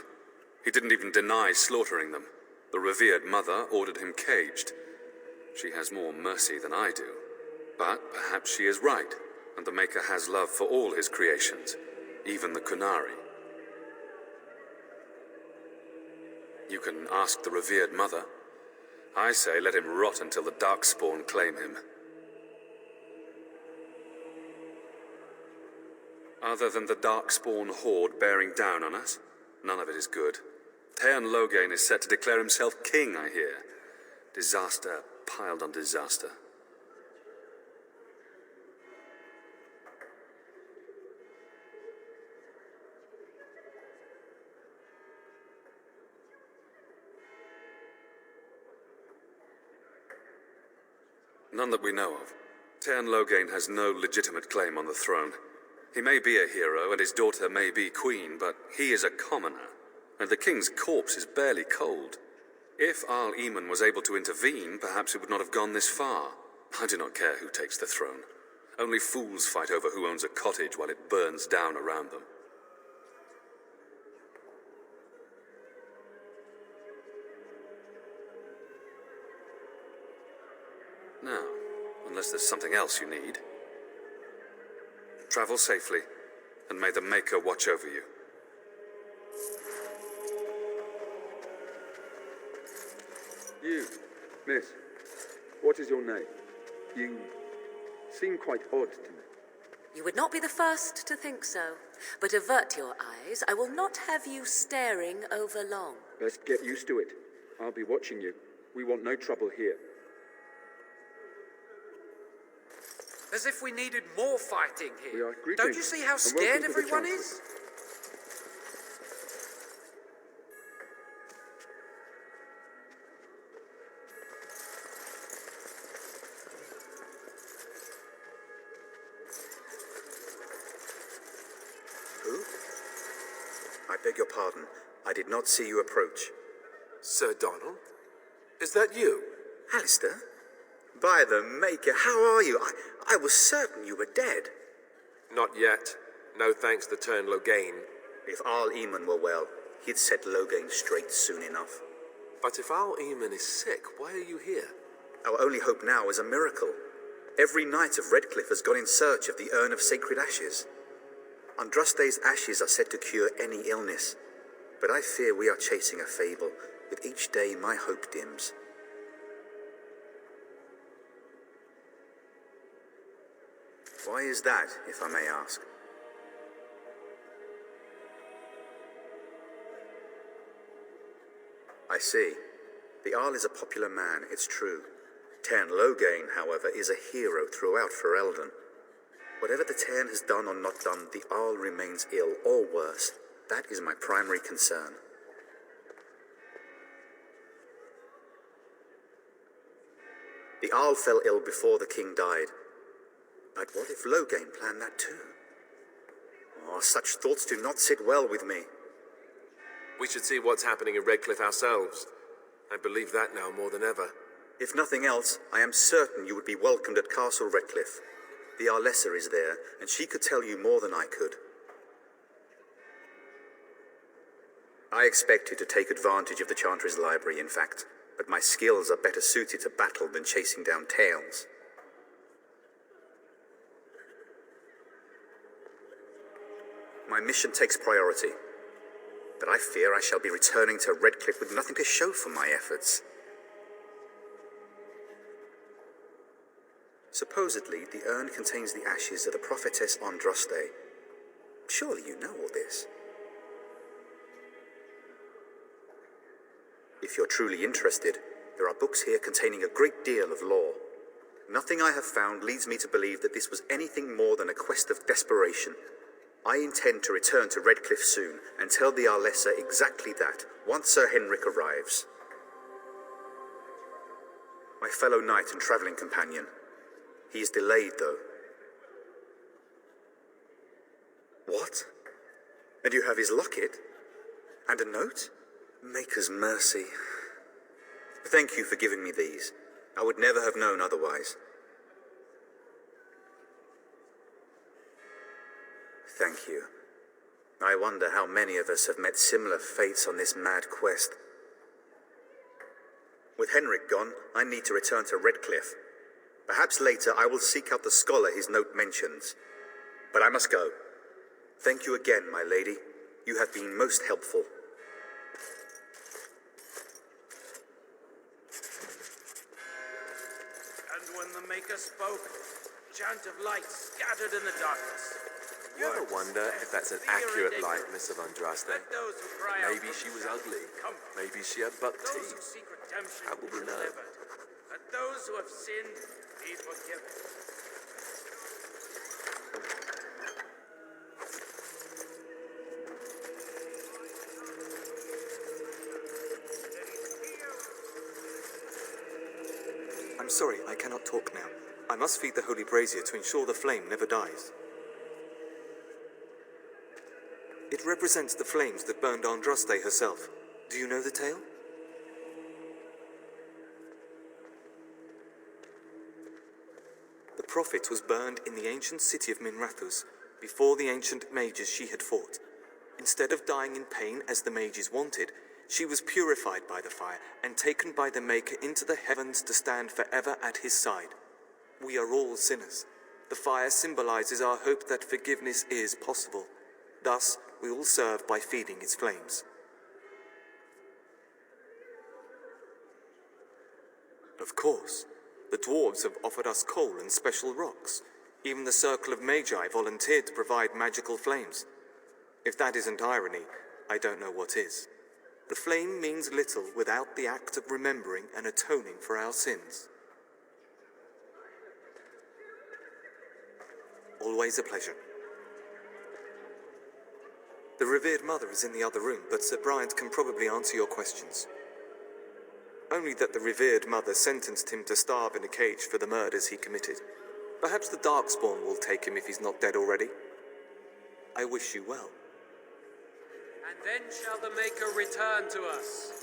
He didn't even deny slaughtering them. The revered mother ordered him caged. She has more mercy than I do. But perhaps she is right, and the Maker has love for all his creations, even the Kunari. You can ask the revered mother. I say let him rot until the Darkspawn claim him. Other than the Darkspawn horde bearing down on us, none of it is good. Tairn Logain is set to declare himself king, I hear. Disaster piled on disaster. None that we know of. Tairn Logain has no legitimate claim on the throne. He may be a hero, and his daughter may be queen, but he is a commoner, and the king's corpse is barely cold. If Arl Eamon was able to intervene, perhaps it would not have gone this far. I do not care who takes the throne. Only fools fight over who owns a cottage while it burns down around them. Now, unless there's something else you need. Travel safely, and may the Maker watch over you. You, miss, what is your name? You seem quite odd to me. You would not be the first to think so. But avert your eyes. I will not have you staring over long. Best get used to it. I'll be watching you. We want no trouble here. As if we needed more fighting here. We are greeting, Don't you see how and scared welcome to the everyone Chancellor. is? Beg your pardon. I did not see you approach. Sir Donald? Is that you? Alistair? By the Maker, how are you? I was certain you were dead. Not yet. No thanks to Turn Logain. If Arl Eamon were well, he'd set Logain straight soon enough. But if Arl Eamon is sick, why are you here? Our only hope now is a miracle. Every knight of Redcliffe has gone in search of the Urn of Sacred Ashes. Andraste's ashes are said to cure any illness, but I fear we are chasing a fable. With each day my hope dims. Why is that, if I may ask? I see. The Arl is a popular man, it's true. Tairn Logain, however, is a hero throughout Ferelden. Whatever the Tairn has done or not done, the Arl remains ill, or worse. That is my primary concern. The Arl fell ill before the king died. But what if Logain planned that too? Oh, such thoughts do not sit well with me. We should see what's happening in Redcliffe ourselves. I believe that now more than ever. If nothing else, I am certain you would be welcomed at Castle Redcliffe. The Arlessa is there, and she could tell you more than I could. I expected to take advantage of the Chantry's library, in fact, but my skills are better suited to battle than chasing down tales. My mission takes priority, but I fear I shall be returning to Redcliffe with nothing to show for my efforts. Supposedly, the urn contains the ashes of the prophetess Andraste. Surely you know all this. If you're truly interested, there are books here containing a great deal of lore. Nothing I have found leads me to believe that this was anything more than a quest of desperation. I intend to return to Redcliffe soon and tell the Arlessa exactly that, once Sir Henrik arrives. My fellow knight and travelling companion. He is delayed, though. What? And you have his locket? And a note? Maker's mercy. Thank you for giving me these. I would never have known otherwise. Thank you. I wonder how many of us have met similar fates on this mad quest. With Henrik gone, I need to return to Redcliffe. Perhaps later I will seek out the scholar his note mentions. But I must go. Thank you again, my lady. You have been most helpful. And when the Maker spoke, chant of light scattered in the darkness. You ever wonder if that's an accurate likeness of Andraste? Maybe she was ugly. Maybe she had buck teeth. How will we know? Let those who have sinned be forgiven. I'm sorry, I cannot talk now. I must feed the holy brazier to ensure the flame never dies. It represents the flames that burned Andraste herself. Do you know the tale? The prophet was burned in the ancient city of Minrathous before the ancient mages she had fought. Instead of dying in pain as the mages wanted, she was purified by the fire and taken by the Maker into the heavens to stand forever at his side. We are all sinners. The fire symbolizes our hope that forgiveness is possible. Thus, we all serve by feeding its flames. Of course, the dwarves have offered us coal and special rocks. Even the Circle of Magi volunteered to provide magical flames. If that isn't irony, I don't know what is. The flame means little without the act of remembering and atoning for our sins. Always a pleasure. The revered mother is in the other room, but Sir Bryant can probably answer your questions. Only that the revered mother sentenced him to starve in a cage for the murders he committed. Perhaps the Darkspawn will take him if he's not dead already. I wish you well. And then shall the Maker return to us.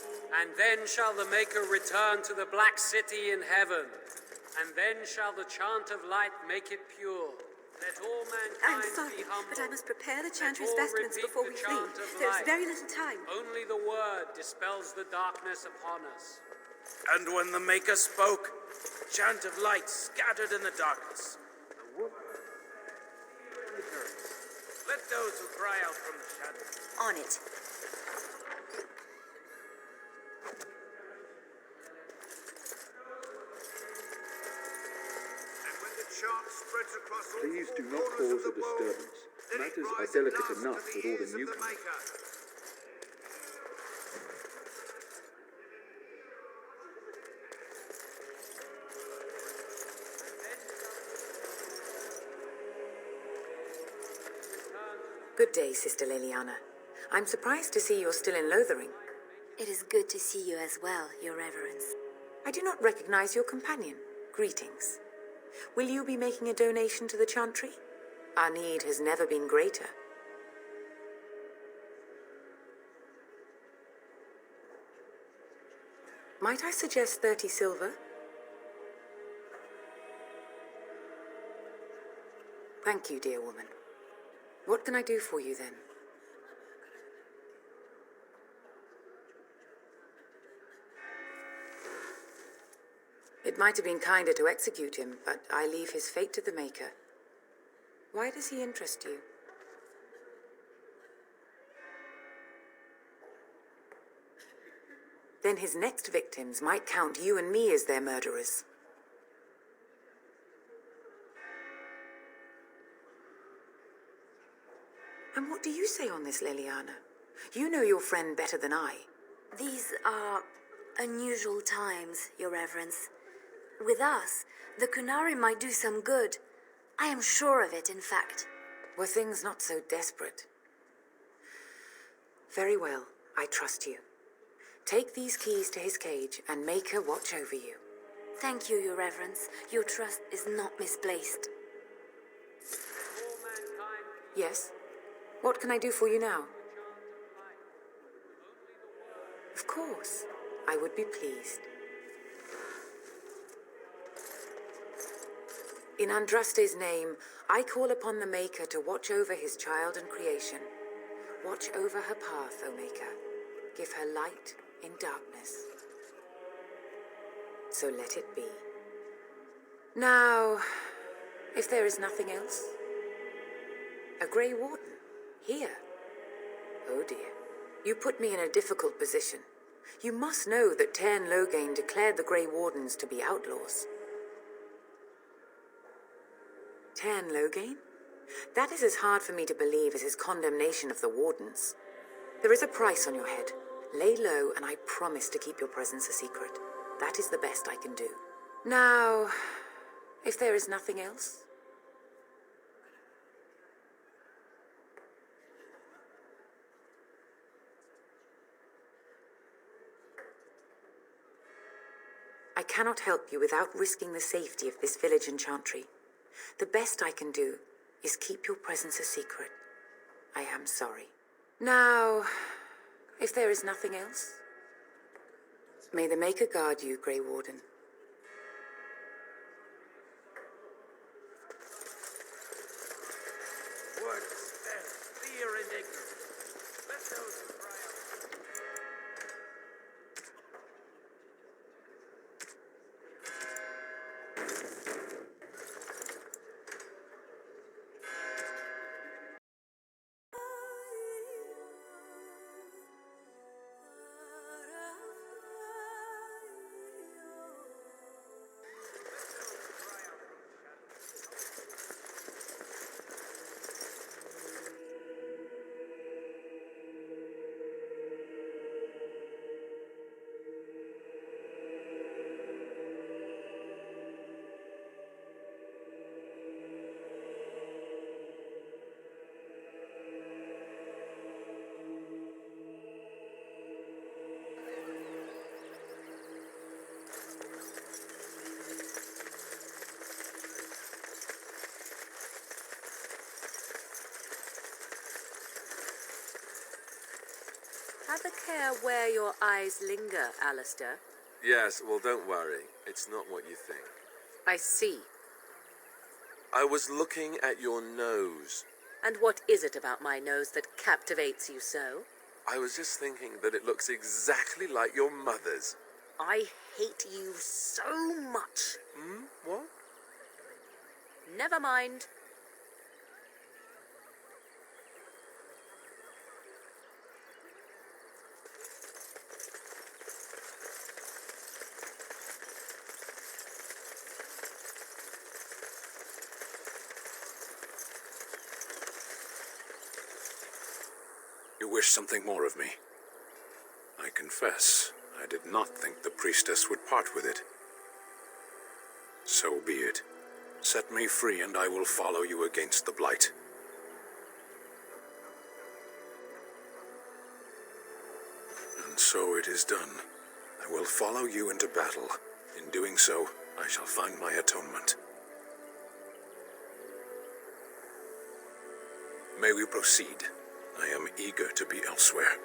And then shall the Maker return to the Black City in heaven. And then shall the chant of light make it pure. Let all I'm mankind sorry, be humble. but I must prepare the Let chantry's all vestments repeat before the we flee. chant of There's light. very little time. Only the word dispels the darkness upon us. And when the Maker spoke, chant of light scattered in the darkness. Let those who cry out from the shadows. On it. Please do not cause a disturbance. Matters are delicate enough with all the newcomers. Good day, Sister Leliana. I'm surprised to see you're still in Lothering. It is good to see you as well, Your Reverence. I do not recognize your companion. Greetings. Will you be making a donation to the chantry? Our need has never been greater. Might I suggest 30 silver? Thank you, dear woman. What can I do for you then? It might have been kinder to execute him, but I leave his fate to the Maker. Why does he interest you? Then his next victims might count you and me as their murderers. And what do you say on this, Leliana? You know your friend better than I. These are unusual times, Your Reverence. With us, the Kunari might do some good. I am sure of it, in fact. Were things not so desperate? Very well, I trust you. Take these keys to his cage and make her watch over you. Thank you, Your Reverence. Your trust is not misplaced. Yes? What can I do for you now? Of course, I would be pleased. In Andraste's name, I call upon the Maker to watch over his child and creation. Watch over her path, O Maker. Give her light in darkness. So let it be. Now, if there is nothing else, a Grey Warden, here. Oh dear, you put me in a difficult position. You must know that Tairn Logain declared the Grey Wardens to be outlaws. Tairn Logain? That is as hard for me to believe as his condemnation of the Wardens. There is a price on your head. Lay low, and I promise to keep your presence a secret. That is the best I can do. Now, if there is nothing else... I cannot help you without risking the safety of this village and chantry. The best I can do is keep your presence a secret. I am sorry. Now, if there is nothing else, may the Maker guard you, Grey Warden. Word dispel fear and ignorance. Let those who cry out. Have a care where your eyes linger, Alistair. Yes, well, don't worry. It's not what you think. I see. I was looking at your nose. And what is it about my nose that captivates you so? I was just thinking that it looks exactly like your mother's. I hate you so much. What? Never mind. You wish something more of me? I confess, I did not think the priestess would part with it. So be it. Set me free and I will follow you against the Blight. And so it is done. I will follow you into battle. In doing so, I shall find my atonement. May we proceed? I am eager to be elsewhere.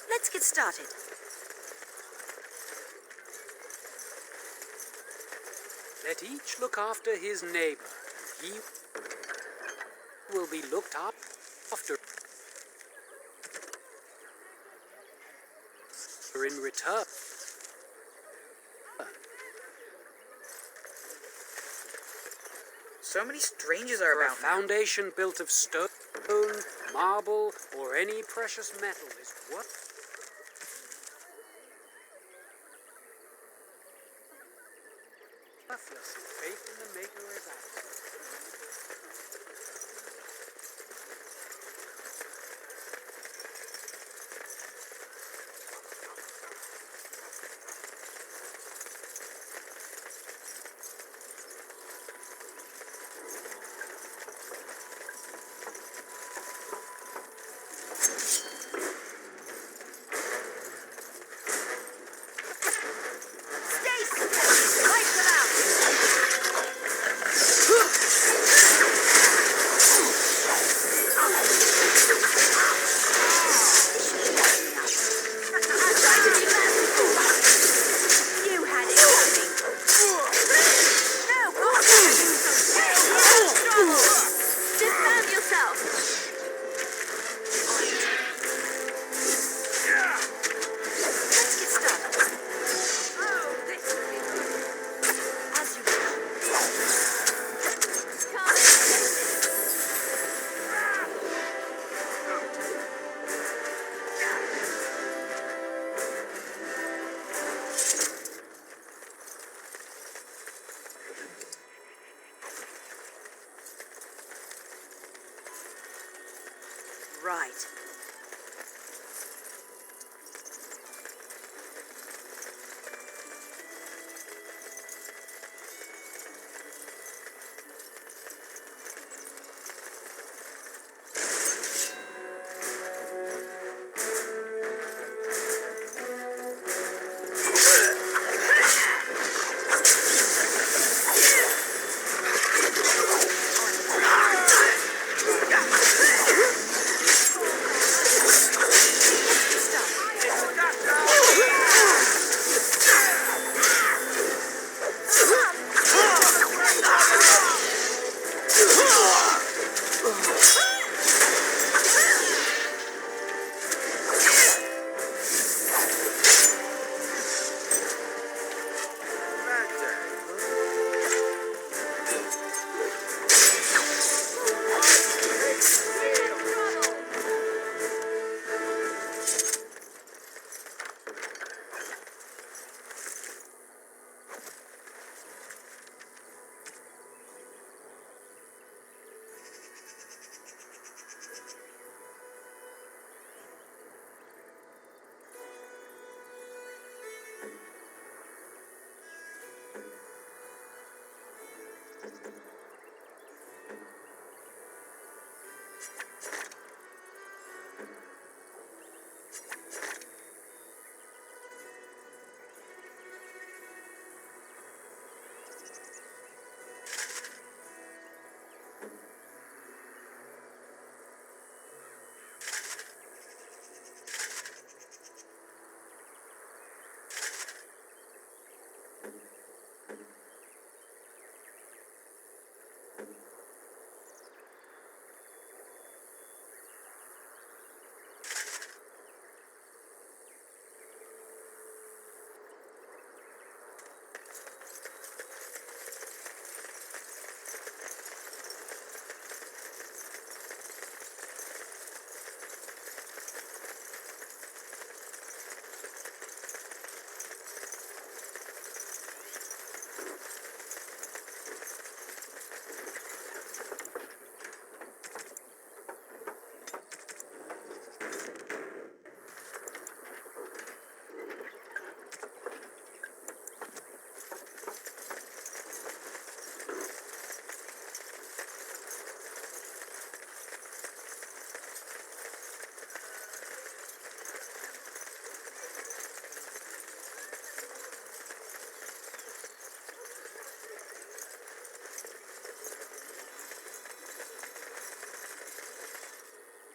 Let's get started. Let each look after his neighbor, and he will be looked after in return. So many strangers are For a about now. foundation built of stone, marble, or any precious metal is worthless if faith in the Maker is absent. Stay still! Light them out!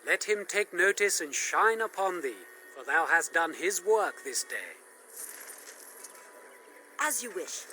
Let him take notice and shine upon thee, for thou hast done his work this day. As you wish.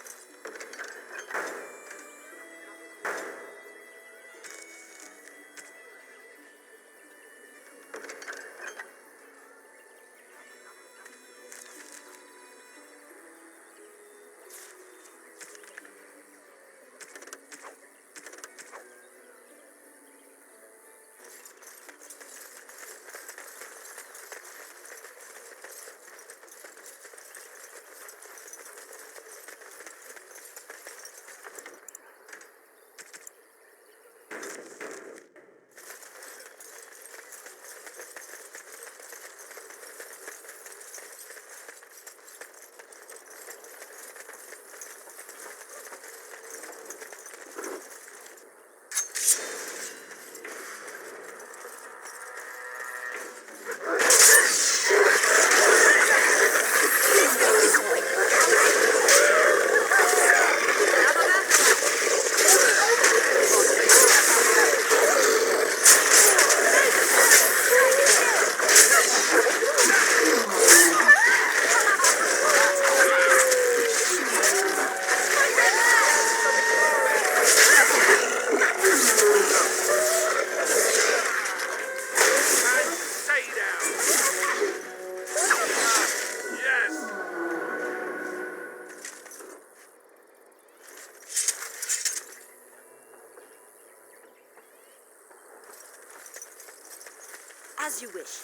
As you wish.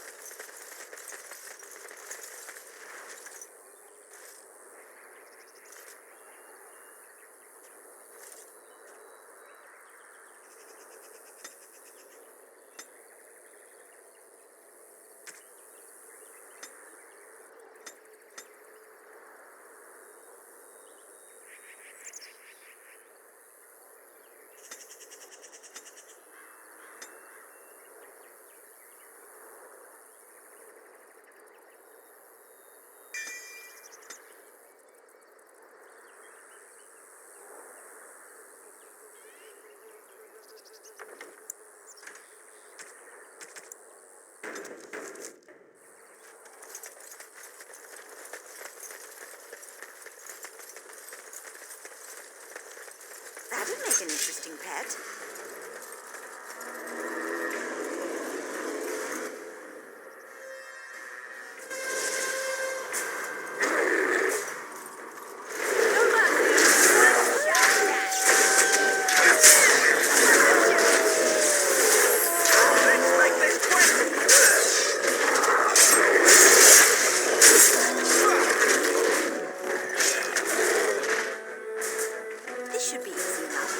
That'd make an interesting pet. This should be easy enough.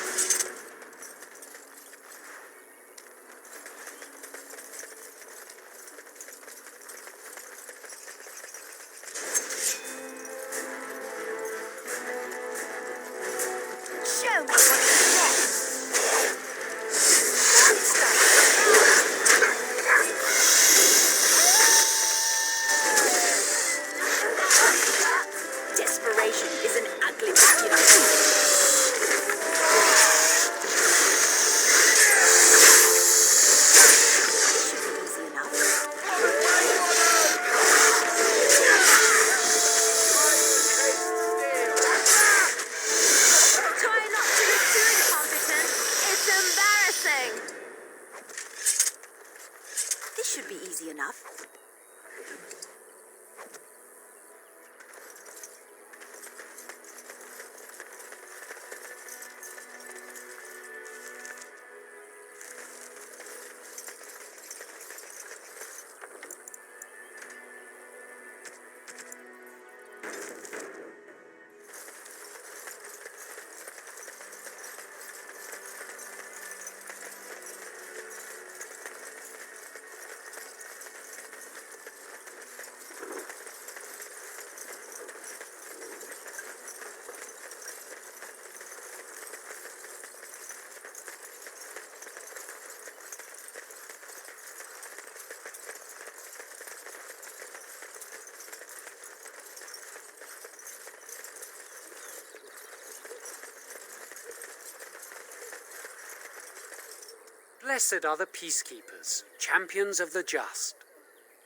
Blessed are the peacekeepers, champions of the just.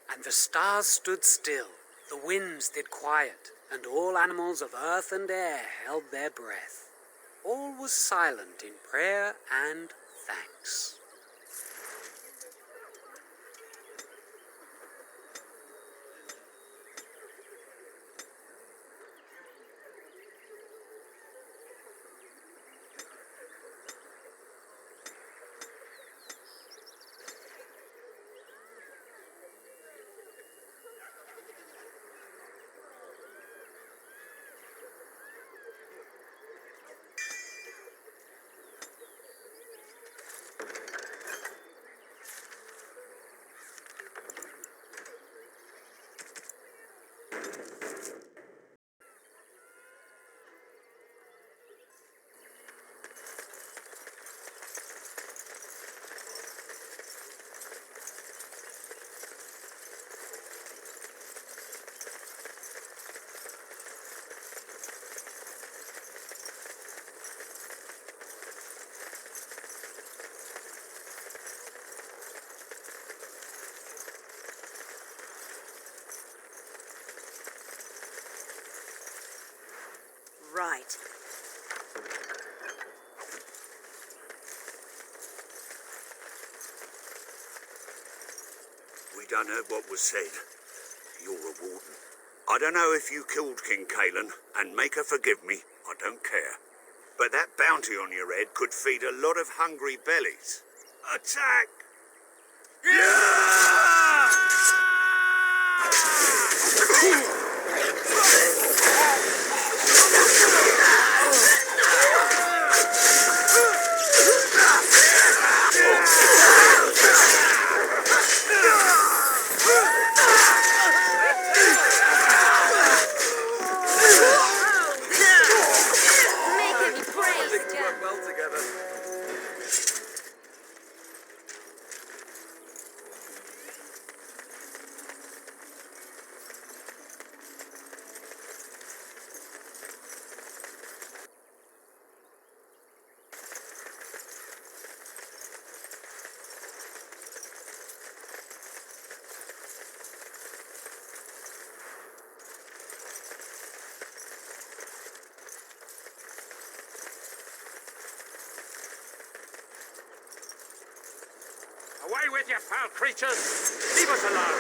And the stars stood still, the winds did quiet, and all animals of earth and air held their breath. All was silent in prayer and thanks. Right. We done heard what was said. You're a warden. I don't know if you killed King Kalen, and make her forgive me, I don't care. But that bounty on your head could feed a lot of hungry bellies. Attack! Away with you, foul creatures! Leave us alone!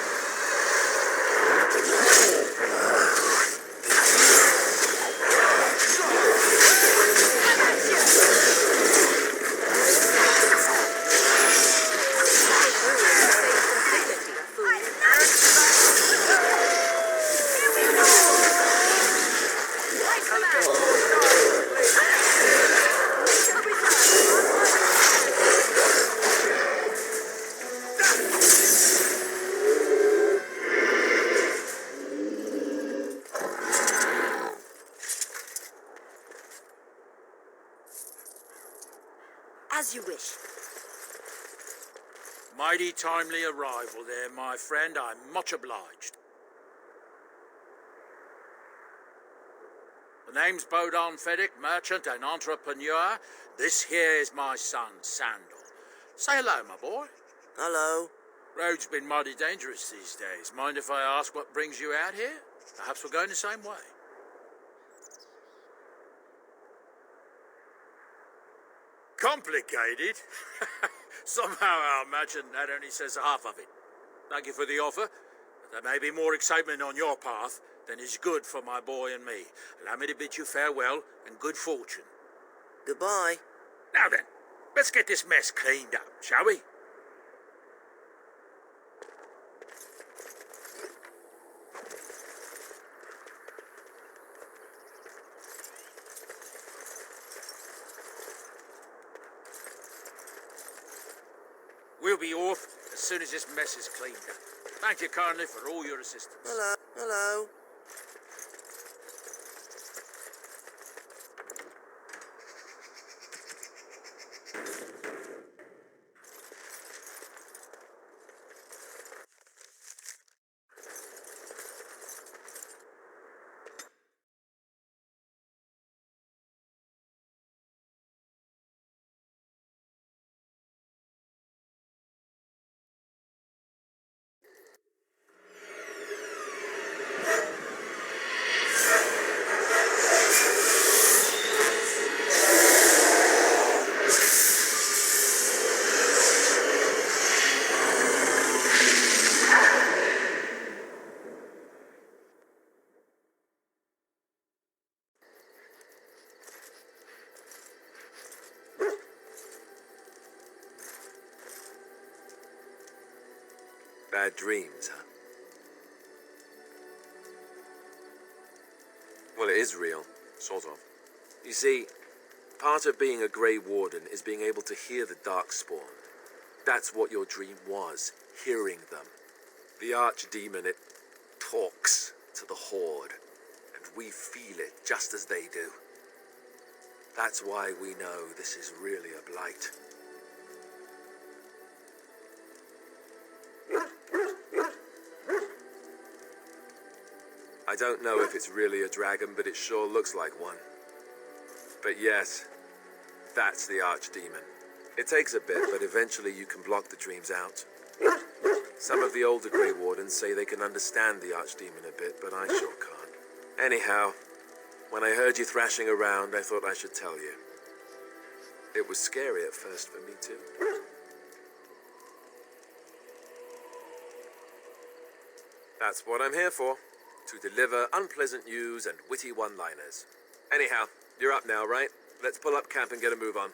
As you wish. Mighty timely arrival there, my friend. I'm much obliged. The name's Bodon Feddick, merchant and entrepreneur. This here is my son, Sandal. Say hello, my boy. Hello. Road's been mighty dangerous these days. Mind if I ask what brings you out here? Perhaps we're going the same way. Complicated? Somehow I imagine that only says half of it. Thank you for the offer, but there may be more excitement on your path than is good for my boy and me. Allow me to bid you farewell and good fortune. Goodbye. Now then, let's get this mess cleaned up, shall we? We'll be off as soon as this mess is cleaned up. Thank you kindly for all your assistance. Hello. Hello. Bad dreams, huh? Well, it is real, sort of. You see, part of being a Grey Warden is being able to hear the Darkspawn. That's what your dream was, hearing them. The Archdemon, it talks to the Horde, and we feel it just as they do. That's why we know this is really a blight. I don't know if it's really a dragon, but it sure looks like one. But yes, that's the Archdemon. It takes a bit, but eventually you can block the dreams out. Some of the older Grey Wardens say they can understand the Archdemon a bit, but I sure can't. Anyhow, when I heard you thrashing around, I thought I should tell you. It was scary at first for me, too. That's what I'm here for. To deliver unpleasant news and witty one-liners. Anyhow, you're up now, right? Let's pull up camp and get a move on.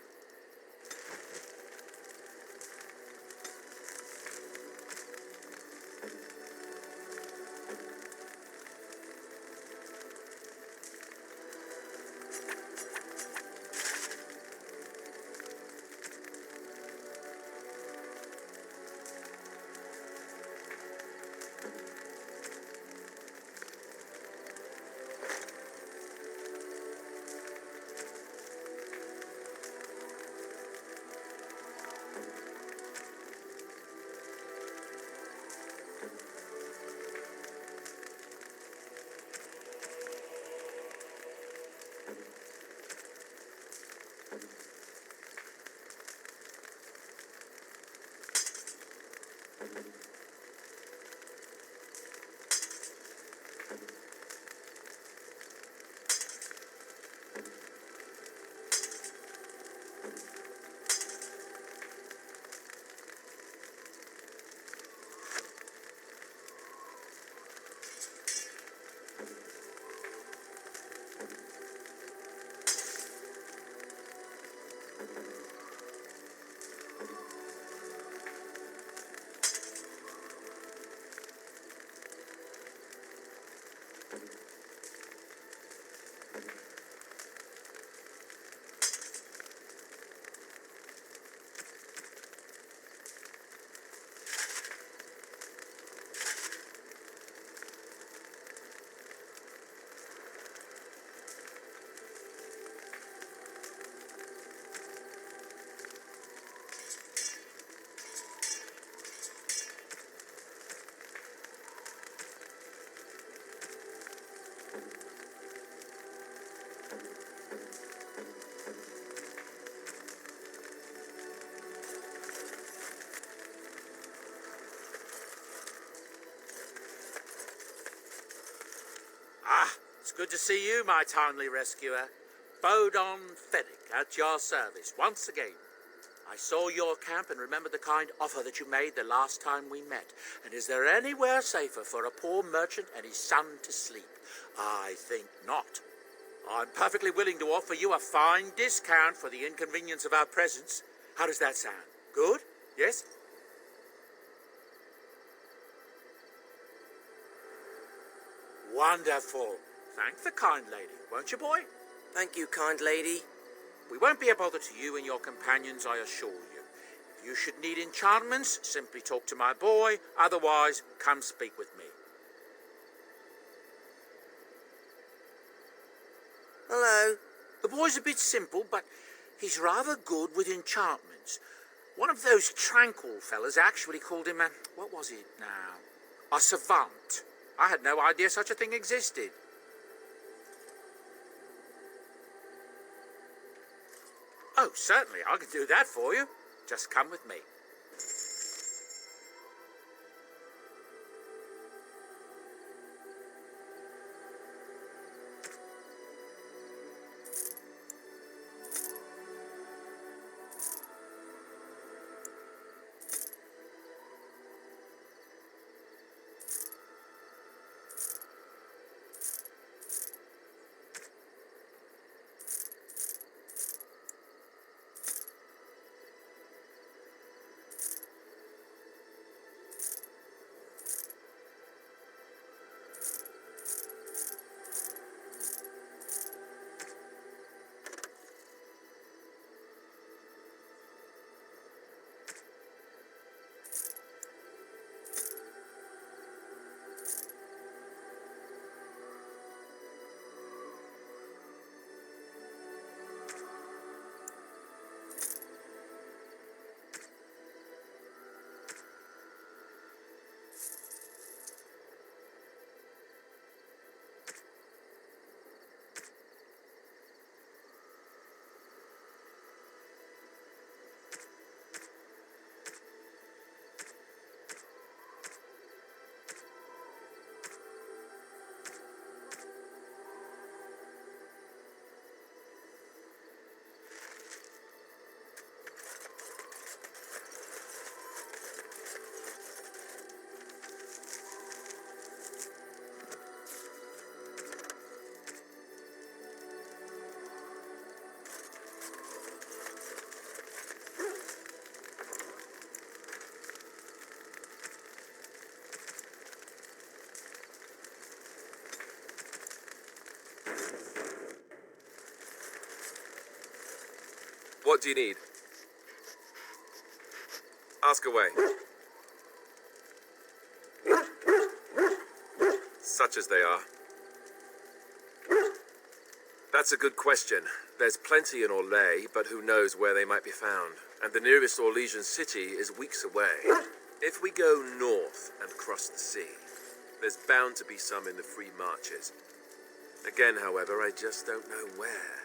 It's good to see you, my timely rescuer. Bodon Fennick, at your service, once again. I saw your camp and remembered the kind offer that you made the last time we met. And is there anywhere safer for a poor merchant and his son to sleep? I think not. I'm perfectly willing to offer you a fine discount for the inconvenience of our presence. How does that sound? Good? Yes? Wonderful. Thank the kind lady, won't you, boy? Thank you, kind lady. We won't be a bother to you and your companions, I assure you. If you should need enchantments, simply talk to my boy. Otherwise, come speak with me. Hello. The boy's a bit simple, but he's rather good with enchantments. One of those tranquil fellas actually called him what was it now? A savant. I had no idea such a thing existed. Oh, certainly, I can do that for you. Just come with me. What do you need? Ask away. Such as they are. That's a good question. There's plenty in Orlais, but who knows where they might be found. And the nearest Orlesian city is weeks away. If we go north and cross the sea, there's bound to be some in the free marches. Again, however, I just don't know where.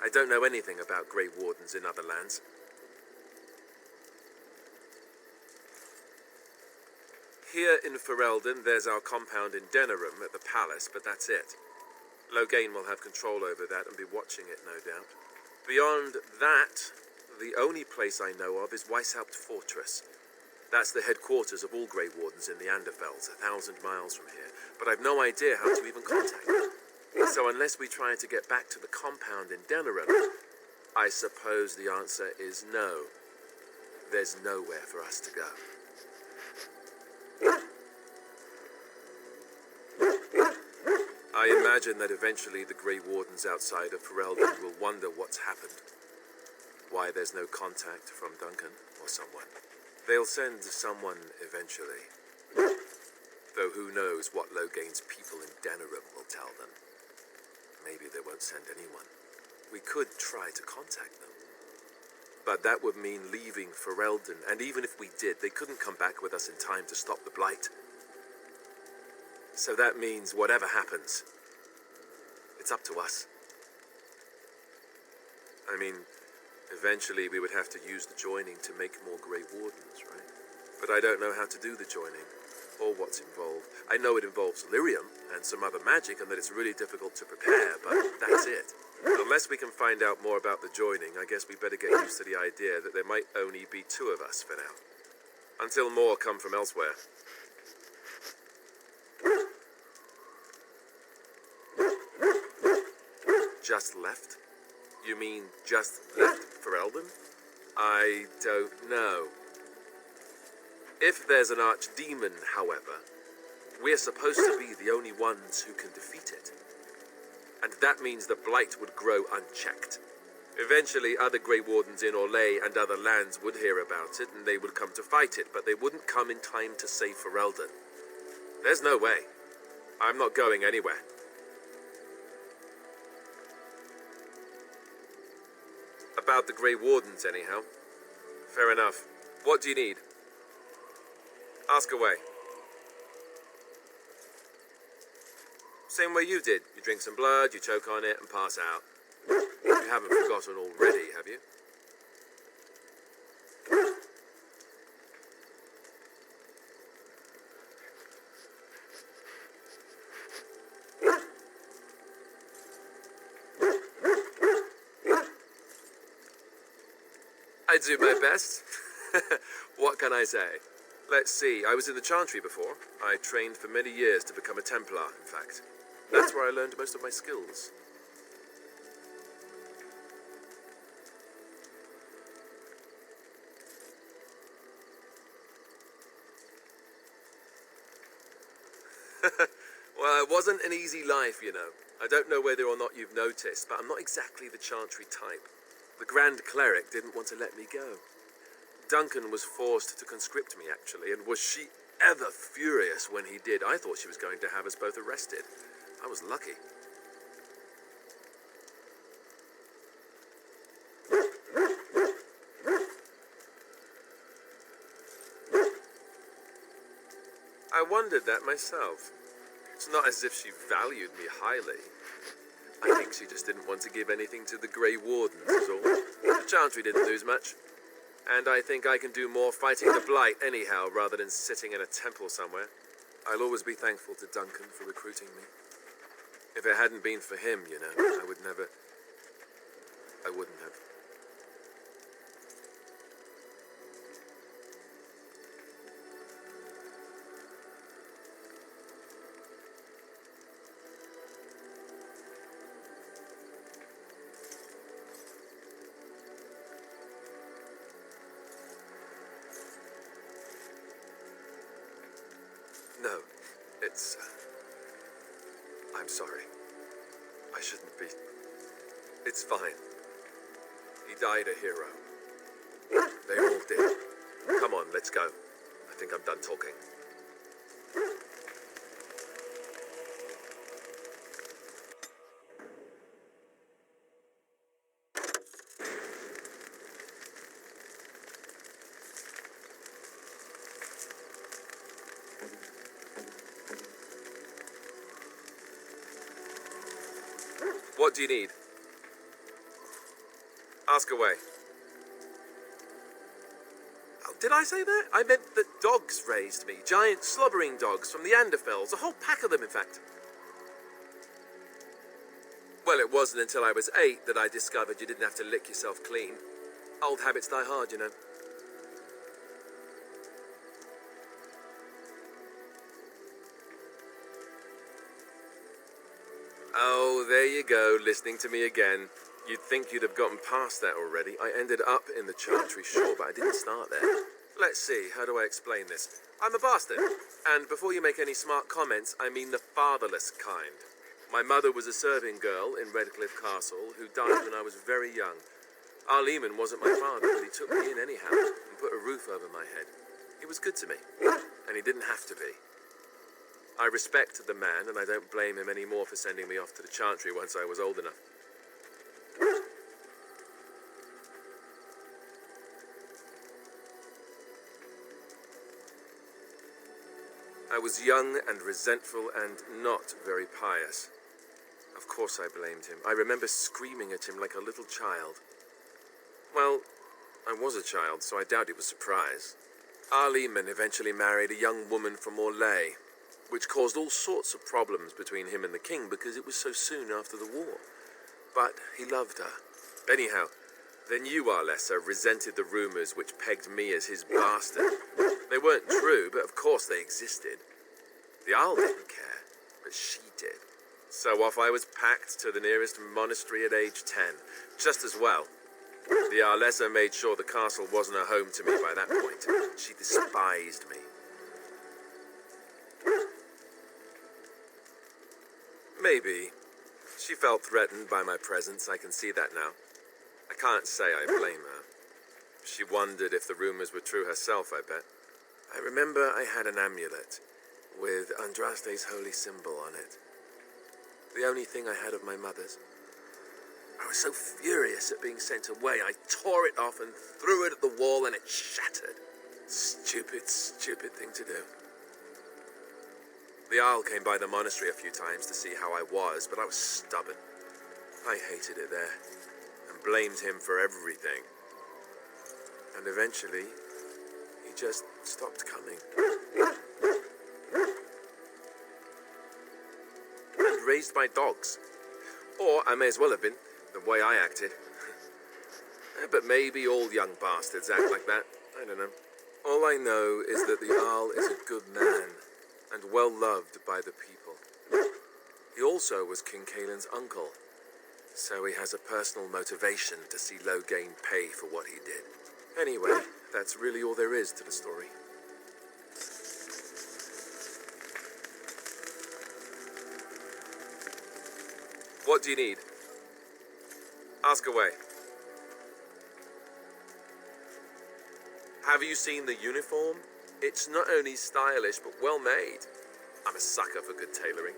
I don't know anything about Grey Wardens in other lands. Here in Ferelden, there's our compound in Denerim at the palace, but that's it. Loghain will have control over that and be watching it, no doubt. Beyond that, the only place I know of is Weishaupt Fortress. That's the headquarters of all Grey Wardens in the Anderfelds, 1,000 miles from here. But I've no idea how to even contact them. So unless we try to get back to the compound in Denerim, I suppose the answer is no. There's nowhere for us to go. I imagine that eventually the Grey Wardens outside of Ferelden will wonder what's happened. Why there's no contact from Duncan or someone. They'll send someone eventually. Though who knows what Loghain's people in Denerim will tell them. Maybe they won't send anyone. We could try to contact them. But that would mean leaving Ferelden, and even if we did, they couldn't come back with us in time to stop the Blight. So that means whatever happens, it's up to us. I mean, eventually we would have to use the joining to make more Grey Wardens, right? But I don't know how to do the joining, or what's involved. I know it involves lyrium and some other magic, and that it's really difficult to prepare, but that's it. Unless we can find out more about the joining, I guess we better get used to the idea that there might only be 2 of us for now. Until more come from elsewhere. Just left? You mean just left Ferelden? I don't know. If there's an archdemon, however, we're supposed to be the only ones who can defeat it. And that means the Blight would grow unchecked. Eventually, other Grey Wardens in Orlais and other lands would hear about it, and they would come to fight it, but they wouldn't come in time to save Ferelden. There's no way. I'm not going anywhere. About the Grey Wardens, anyhow. Fair enough. What do you need? Ask away. Same way you did. You drink some blood, you choke on it, and pass out. You haven't forgotten already, have you? I do my best. What can I say? Let's see, I was in the Chantry before. I trained for many years to become a Templar, in fact. That's where I learned most of my skills. Well, it wasn't an easy life, you know. I don't know whether or not you've noticed, but I'm not exactly the Chantry type. The Grand Cleric didn't want to let me go. Duncan was forced to conscript me, actually, and was she ever furious when he did. I thought she was going to have us both arrested. I was lucky. I wondered that myself. It's not as if she valued me highly. I think she just didn't want to give anything to the Grey Wardens, is all. The Chantry didn't lose much. And I think I can do more fighting the Blight anyhow, rather than sitting in a temple somewhere. I'll always be thankful to Duncan for recruiting me. If it hadn't been for him, you know, I wouldn't have. No, it's... I'm sorry. I shouldn't be... It's fine. He died a hero. They all did. Come on, let's go. I think I'm done talking. What do you need? Ask away. Oh, did I say that? I meant that dogs raised me. Giant slobbering dogs from the Anderfells. A whole pack of them, in fact. Well, it wasn't until I was 8 that I discovered you didn't have to lick yourself clean. Old habits die hard, you know. Oh, there you go, listening to me again. You'd think you'd have gotten past that already. I ended up in the Chantry, sure, but I didn't start there. Let's see, how do I explain this? I'm a bastard. And before you make any smart comments, I mean the fatherless kind. My mother was a serving girl in Redcliffe Castle who died when I was very young. Our Lehman wasn't my father, but he took me in anyhow and put a roof over my head. He was good to me, and he didn't have to be. I respect the man, and I don't blame him anymore for sending me off to the Chantry once I was old enough. I was young and resentful and not very pious. Of course I blamed him. I remember screaming at him like a little child. Well, I was a child, so I doubt he was surprised. Our Lehman eventually married a young woman from Orlais, which caused all sorts of problems between him and the king because it was so soon after the war. But he loved her. Anyhow, the new Arlessa resented the rumors which pegged me as his bastard. They weren't true, but of course they existed. The Arl didn't care, but she did. So off I was packed to the nearest monastery at age 10, just as well. The Arlessa made sure the castle wasn't a home to me by that point. She despised me. Maybe. She felt threatened by my presence, I can see that now. I can't say I blame her. She wondered if the rumors were true herself, I bet. I remember I had an amulet with Andraste's holy symbol on it. The only thing I had of my mother's. I was so furious at being sent away, I tore it off and threw it at the wall and it shattered. Stupid, stupid thing to do. The Arl came by the monastery a few times to see how I was, but I was stubborn. I hated it there, and blamed him for everything. And eventually, he just stopped coming. And raised my dogs. Or I may as well have been, the way I acted. But maybe all young bastards act like that. I don't know. All I know is that the Arl is a good man, and well loved by the people. He also was King Caelan's uncle, so he has a personal motivation to see Loghain pay for what he did. Anyway, that's really all there is to the story. What do you need? Ask away. Have you seen the uniform? It's not only stylish, but well made. I'm a sucker for good tailoring.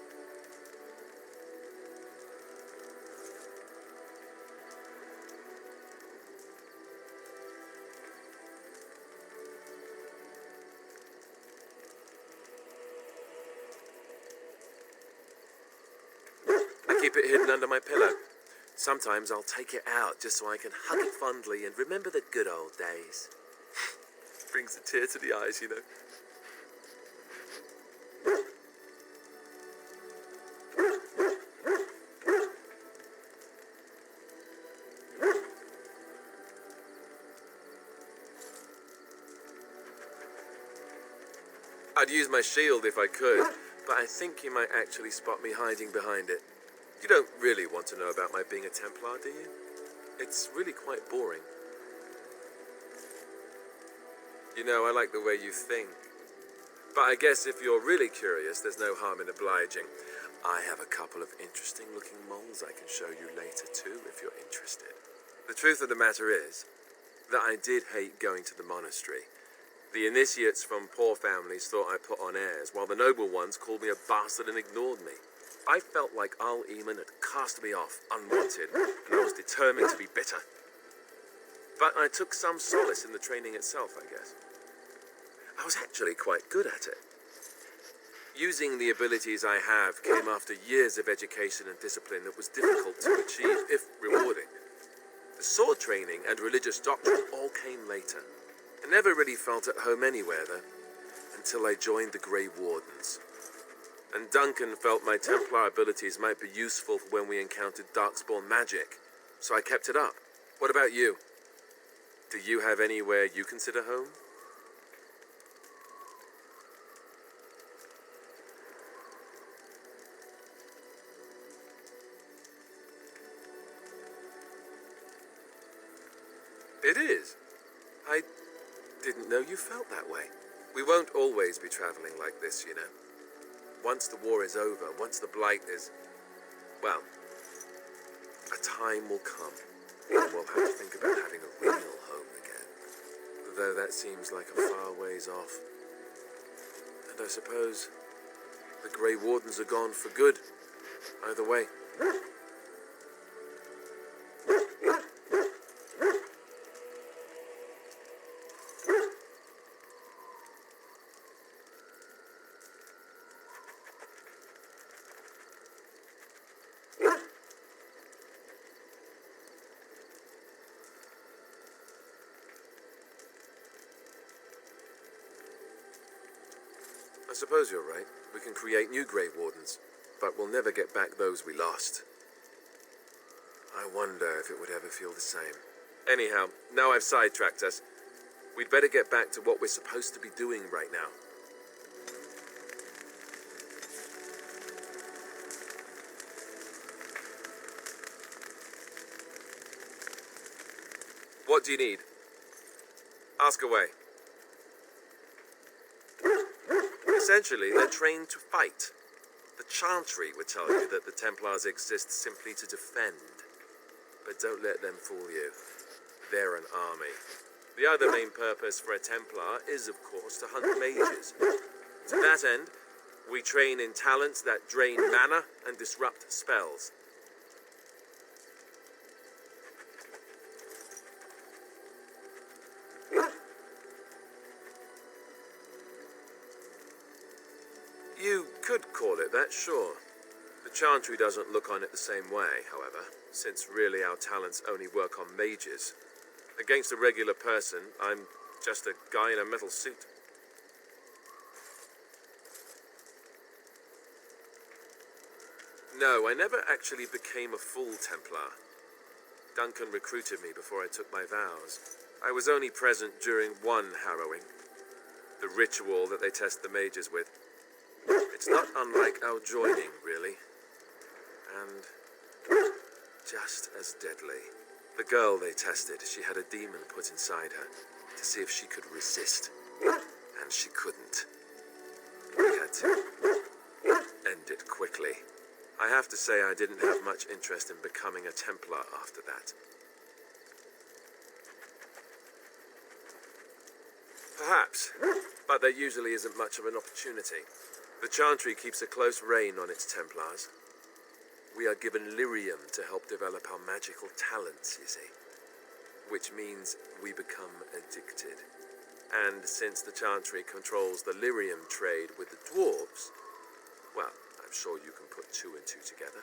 I keep it hidden under my pillow. Sometimes I'll take it out just so I can hug it fondly and remember the good old days. Brings a tear to the eyes, you know. I'd use my shield if I could, but I think you might actually spot me hiding behind it. You don't really want to know about my being a Templar, do you? It's really quite boring. You know, I like the way you think. But I guess if you're really curious, there's no harm in obliging. I have a couple of interesting-looking moles I can show you later, too, if you're interested. The truth of the matter is that I did hate going to the monastery. The initiates from poor families thought I put on airs, while the noble ones called me a bastard and ignored me. I felt like Al-Eamon had cast me off, unwanted, and I was determined to be bitter. But I took some solace in the training itself, I guess. I was actually quite good at it. Using the abilities I have came after years of education and discipline that was difficult to achieve, if rewarding. The sword training and religious doctrine all came later. I never really felt at home anywhere, though, until I joined the Grey Wardens. And Duncan felt my Templar abilities might be useful for when we encountered Darkspawn magic, so I kept it up. What about you? Do you have anywhere you consider home? It is. I didn't know you felt that way. We won't always be traveling like this, you know. Once the war is over, once the Blight is... well, a time will come when we'll have to think about having a real home again. Though that seems like a far ways off. And I suppose the Grey Wardens are gone for good. Either way. I suppose you're right. We can create new Grey Wardens, but we'll never get back those we lost. I wonder if it would ever feel the same. Anyhow, now I've sidetracked us. We'd better get back to what we're supposed to be doing right now. What do you need? Ask away. Essentially, they're trained to fight. The Chantry would tell you that the Templars exist simply to defend. But don't let them fool you. They're an army. The other main purpose for a Templar is, of course, to hunt mages. To that end, we train in talents that drain mana and disrupt spells. You could call it that, sure. The Chantry doesn't look on it the same way, however, since really our talents only work on mages. Against a regular person, I'm just a guy in a metal suit. No, I never actually became a full Templar. Duncan recruited me before I took my vows. I was only present during one harrowing. The ritual that they test the mages with. It's not unlike our joining, really. And just as deadly. The girl they tested, she had a demon put inside her to see if she could resist. And she couldn't. We had to end it quickly. I have to say I didn't have much interest in becoming a Templar after that. Perhaps, but there usually isn't much of an opportunity. The Chantry keeps a close rein on its Templars. We are given lyrium to help develop our magical talents, you see. Which means we become addicted. And since the Chantry controls the lyrium trade with the dwarves, well, I'm sure you can put two and two together.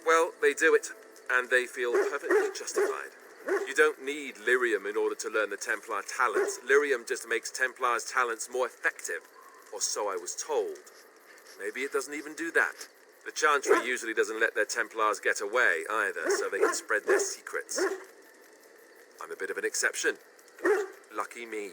Well, they do it, and they feel perfectly justified. You don't need lyrium in order to learn the Templar talents. Lyrium just makes Templars' talents more effective, or so I was told. Maybe it doesn't even do that. The Chantry usually doesn't let their Templars get away either, so they can spread their secrets. I'm a bit of an exception. Lucky me.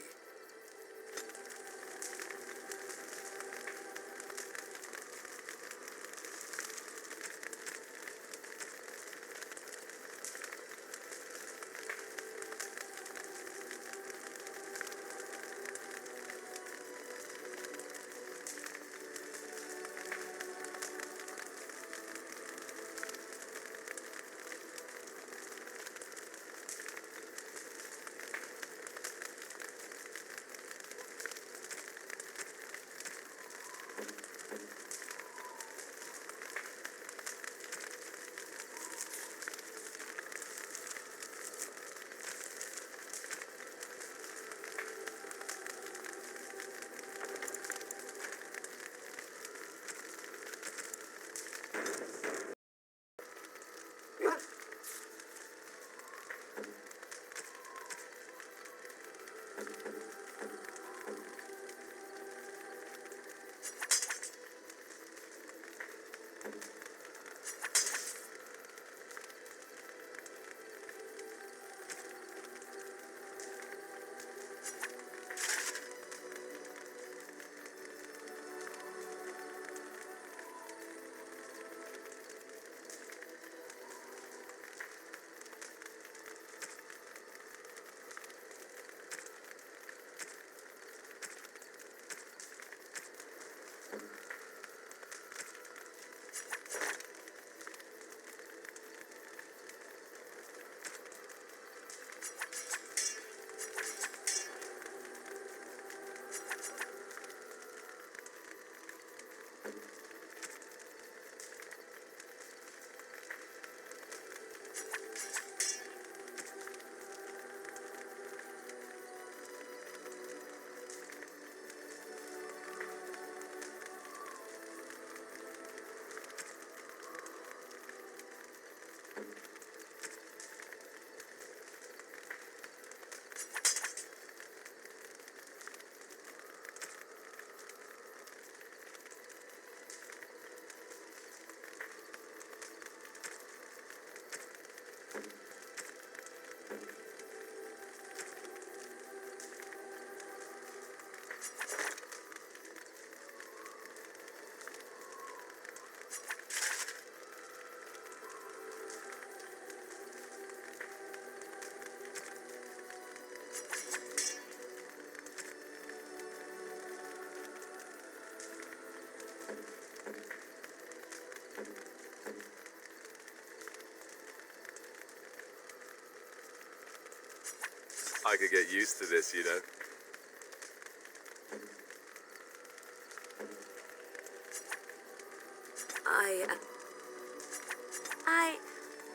I could get used to this, you know.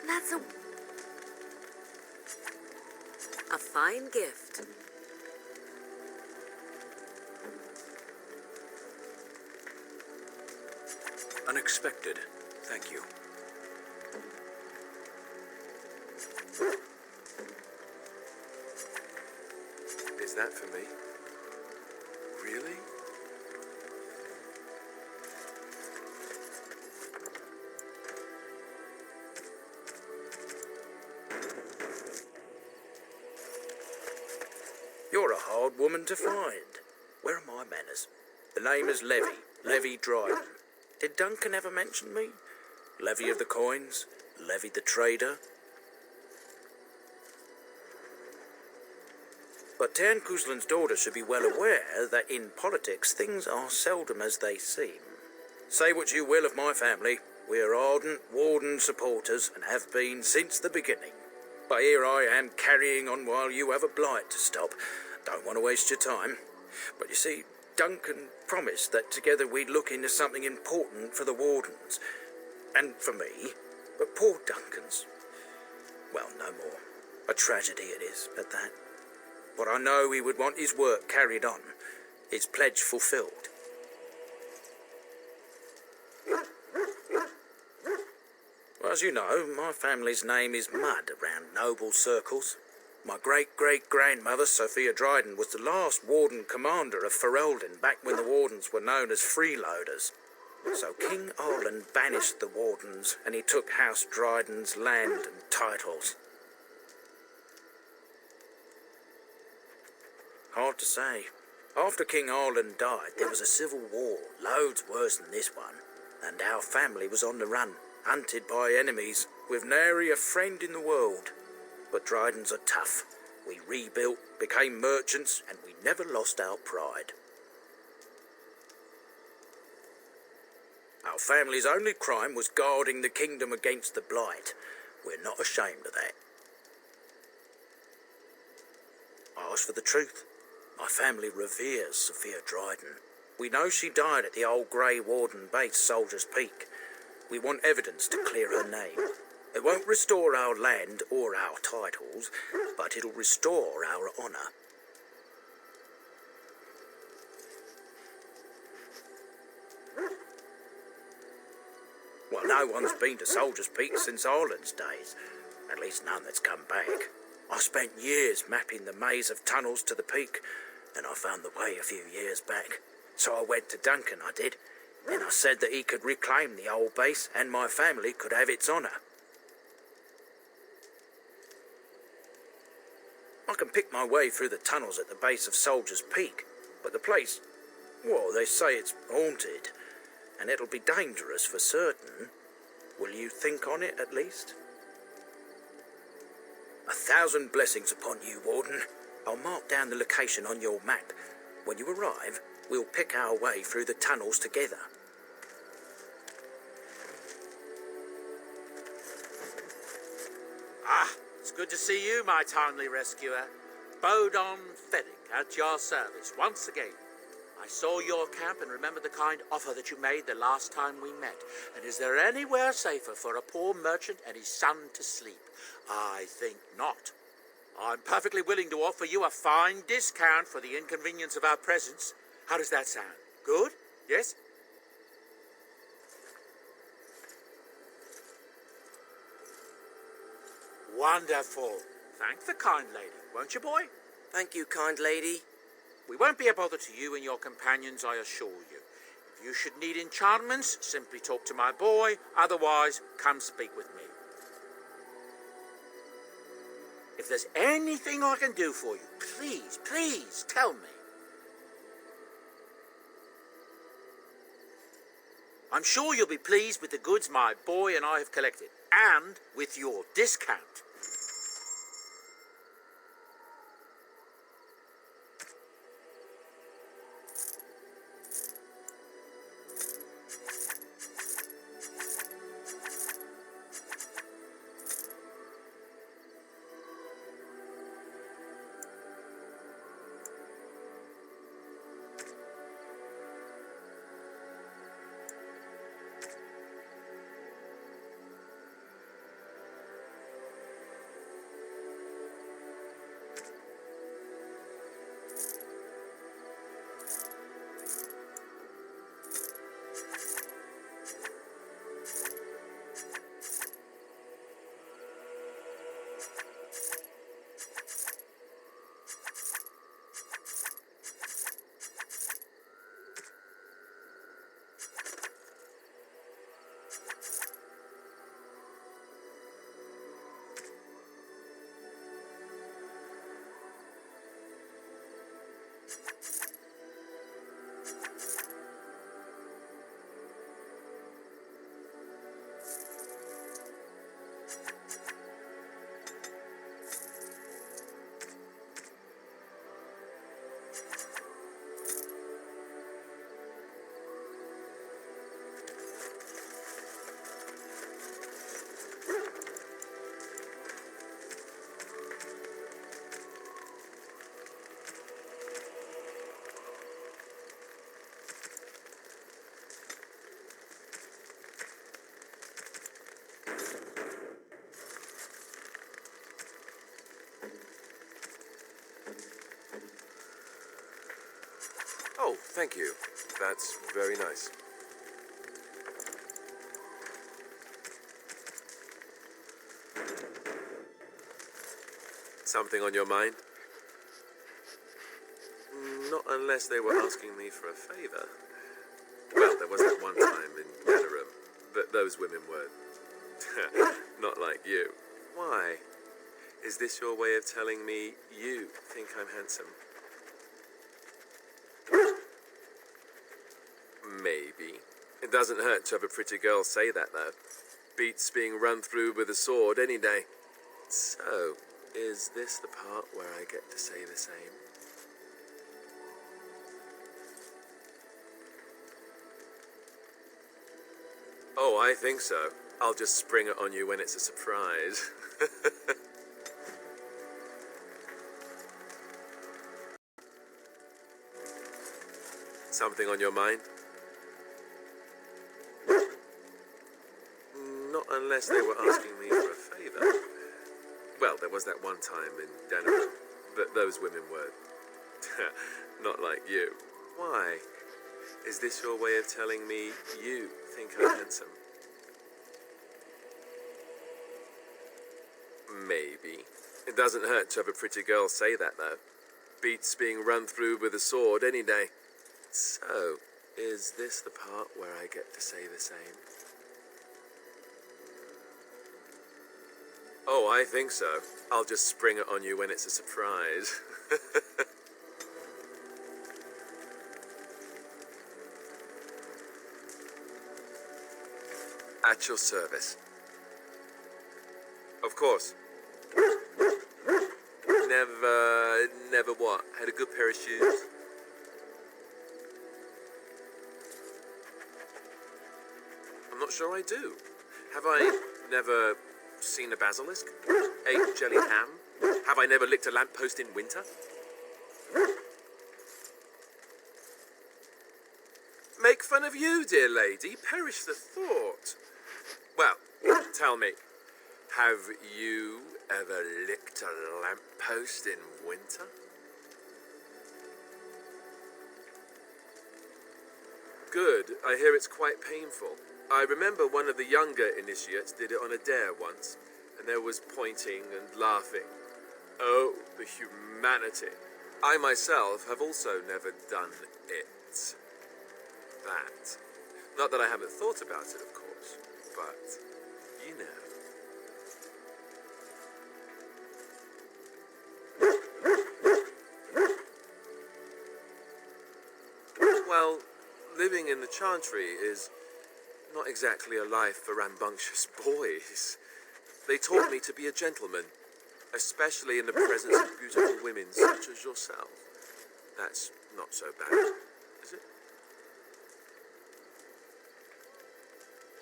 That's a fine gift. Unexpected. Thank you. Is that for me? Really? You're a hard woman to find. Where are my manners? The name is Levy Dryden. Did Duncan ever mention me? Levy of the coins? Levy the trader? But Tan Kuzlan's daughter should be well aware that in politics things are seldom as they seem. Say what you will of my family, we are ardent Warden supporters and have been since the beginning. But here I am carrying on while you have a blight to stop. Don't want to waste your time. But you see, Duncan promised that together we'd look into something important for the Wardens. And for me. But poor Duncan's, well, no more. A tragedy it is, at that. But I know he would want his work carried on, his pledge fulfilled. Well, as you know, my family's name is mud around noble circles. My great-great-grandmother, Sophia Dryden, was the last Warden commander of Ferelden back when the Wardens were known as freeloaders. So King Arlen banished the Wardens, and he took House Dryden's land and titles. Hard to say. After King Arlen died, there was a civil war, loads worse than this one, and our family was on the run, hunted by enemies, with nary a friend in the world. But Drydens are tough. We rebuilt, became merchants, and we never lost our pride. Our family's only crime was guarding the kingdom against the blight. We're not ashamed of that. I ask for the truth. My family reveres Sophia Dryden. We know she died at the old Grey Warden base, Soldier's Peak. We want evidence to clear her name. It won't restore our land or our titles, but it'll restore our honour. Well, no one's been to Soldier's Peak since Ireland's days. At least none that's come back. I spent years mapping the maze of tunnels to the peak, and I found the way a few years back. So I went to Duncan, I did, and I said that he could reclaim the old base and my family could have its honour. I can pick my way through the tunnels at the base of Soldier's Peak, but the place, well, they say it's haunted, and it'll be dangerous for certain. Will you think on it at least? 1,000 blessings upon you, Warden. I'll mark down the location on your map. When you arrive, we'll pick our way through the tunnels together. Ah, it's good to see you, my timely rescuer. Bodon Fennick, at your service once again. I saw your camp and remember the kind offer that you made the last time we met. And is there anywhere safer for a poor merchant and his son to sleep? I think not. I'm perfectly willing to offer you a fine discount for the inconvenience of our presence. How does that sound? Good? Yes? Wonderful. Thank the kind lady, won't you, boy? Thank you, kind lady. We won't be a bother to you and your companions, I assure you. If you should need enchantments, simply talk to my boy. Otherwise, come speak with me. If there's anything I can do for you, please, please tell me. I'm sure you'll be pleased with the goods my boy and I have collected, and with your discount. Thank you. That's very nice. Something on your mind? Not unless they were asking me for a favor. Well, there was that one time in Denerim, but those women were not like you. Why? Is this your way of telling me you think I'm handsome? Maybe. It doesn't hurt to have a pretty girl say that, though. Beats being run through with a sword any day. So, is this the part where I get to say the same? Oh, I think so. I'll just spring it on you when it's a surprise. Something on your mind? Not unless they were asking me for a favor. Well, there was that one time in Denerim, but those women were not like you. Why? Is this your way of telling me you think I'm handsome? Maybe. It doesn't hurt to have a pretty girl say that, though. Beats being run through with a sword any day. So, is this the part where I get to say the same? Oh, I think so. I'll just spring it on you when it's a surprise. At your service. Of course. Never what? Had a good pair of shoes? I'm not sure I do. Have I never seen a basilisk? Ate jelly ham? Have I never licked a lamppost in winter? Make fun of you, dear lady. Perish the thought. Well, tell me, have you ever licked a lamppost in winter? Good. I hear it's quite painful. I remember one of the younger initiates did it on a dare once, and there was pointing and laughing. Oh, the humanity. I myself have also never done it. That. Not that I haven't thought about it, of course, but you know. Well, living in the Chantry is not exactly a life for rambunctious boys. They taught me to be a gentleman, especially in the presence of beautiful women such as yourself. That's not so bad, is it?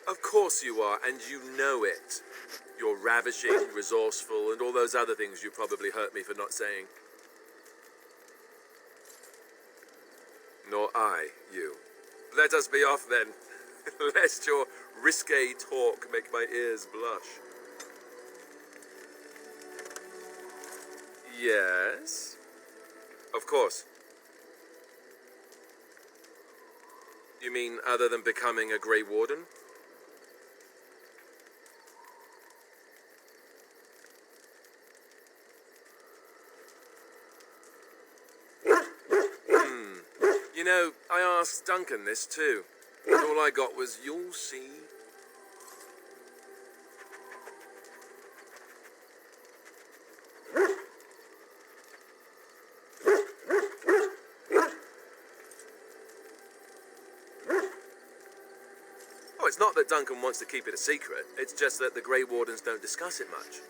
Of course you are, and you know it. You're ravishing, resourceful, and all those other things you probably hurt me for not saying. Nor I, you. Let us be off then, lest your risque talk make my ears blush. Yes? Of course. You mean other than becoming a Grey Warden? You know, I asked Duncan this too, and all I got was, "You'll see." Oh, it's not that Duncan wants to keep it a secret. It's just that the Grey Wardens don't discuss it much.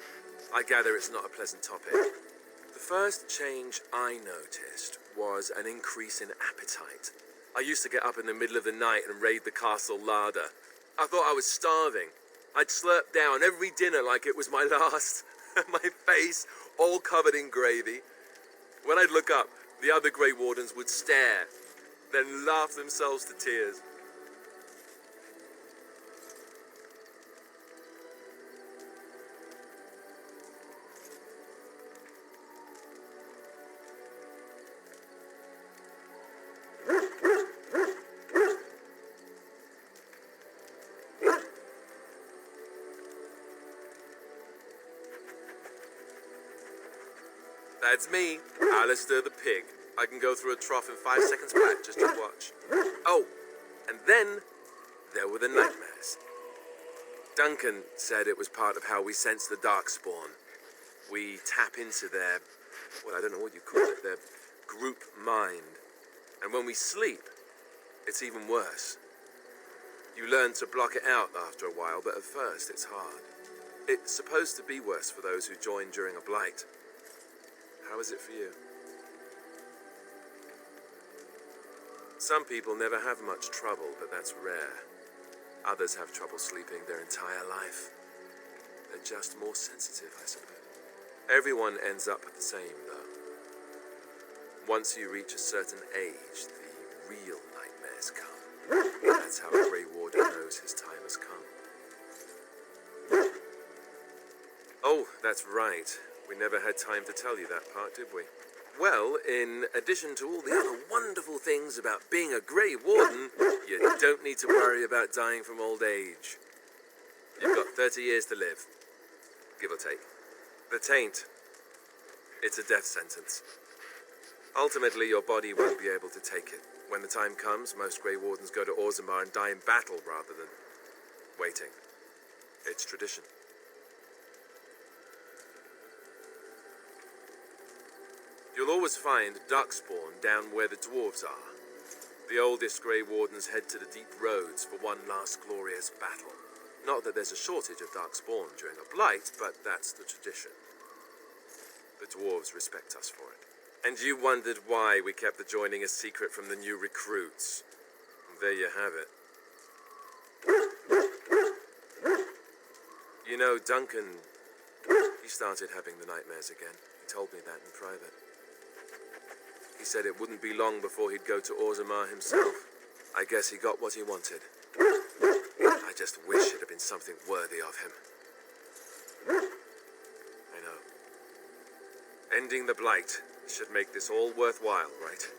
I gather it's not a pleasant topic. The first change I noticed was an increase in appetite. I used to get up in the middle of the night and raid the castle larder. I thought I was starving. I'd slurp down every dinner like it was my last. My face all covered in gravy. When I'd look up, the other Grey Wardens would stare, then laugh themselves to tears. That's me, Alistair the pig. I can go through a trough in 5 seconds flat, just you watch. Oh, and then there were the nightmares. Duncan said it was part of how we sense the Darkspawn. We tap into their, well, I don't know what you call it, their group mind. And when we sleep, it's even worse. You learn to block it out after a while, but at first it's hard. It's supposed to be worse for those who join during a blight. How is it for you? Some people never have much trouble, but that's rare. Others have trouble sleeping their entire life. They're just more sensitive, I suppose. Everyone ends up the same, though. Once you reach a certain age, the real nightmares come. That's how a Grey Warden knows his time has come. Oh, that's right. We never had time to tell you that part, did we? Well, in addition to all the other wonderful things about being a Grey Warden, you don't need to worry about dying from old age. You've got 30 years to live, give or take. The taint, it's a death sentence. Ultimately, your body won't be able to take it. When the time comes, most Grey Wardens go to Orzammar and die in battle rather than waiting. It's tradition. You'll always find Darkspawn down where the dwarves are. The oldest Grey Wardens head to the deep roads for one last glorious battle. Not that there's a shortage of Darkspawn during a blight, but that's the tradition. The dwarves respect us for it. And you wondered why we kept the joining a secret from the new recruits. There you have it. You know, Duncan, he started having the nightmares again. He told me that in private. He said it wouldn't be long before he'd go to Orzammar himself. I guess he got what he wanted. I just wish it had been something worthy of him. I know. Ending the blight should make this all worthwhile, right?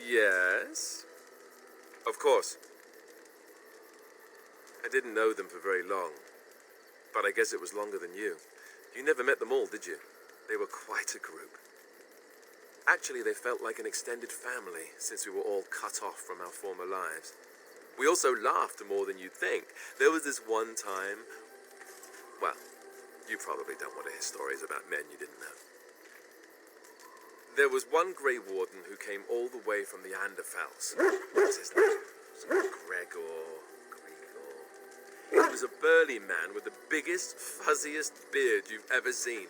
Yes? Of course. I didn't know them for very long. But I guess it was longer than you. You never met them all, did you? They were quite a group. Actually, they felt like an extended family, since we were all cut off from our former lives. We also laughed more than you'd think. There was this one time... Well, you probably don't want to hear stories about men you didn't know. There was one Grey Warden who came all the way from the Anderfels. What's his name? Gregor... He was a burly man with the biggest, fuzziest beard you've ever seen.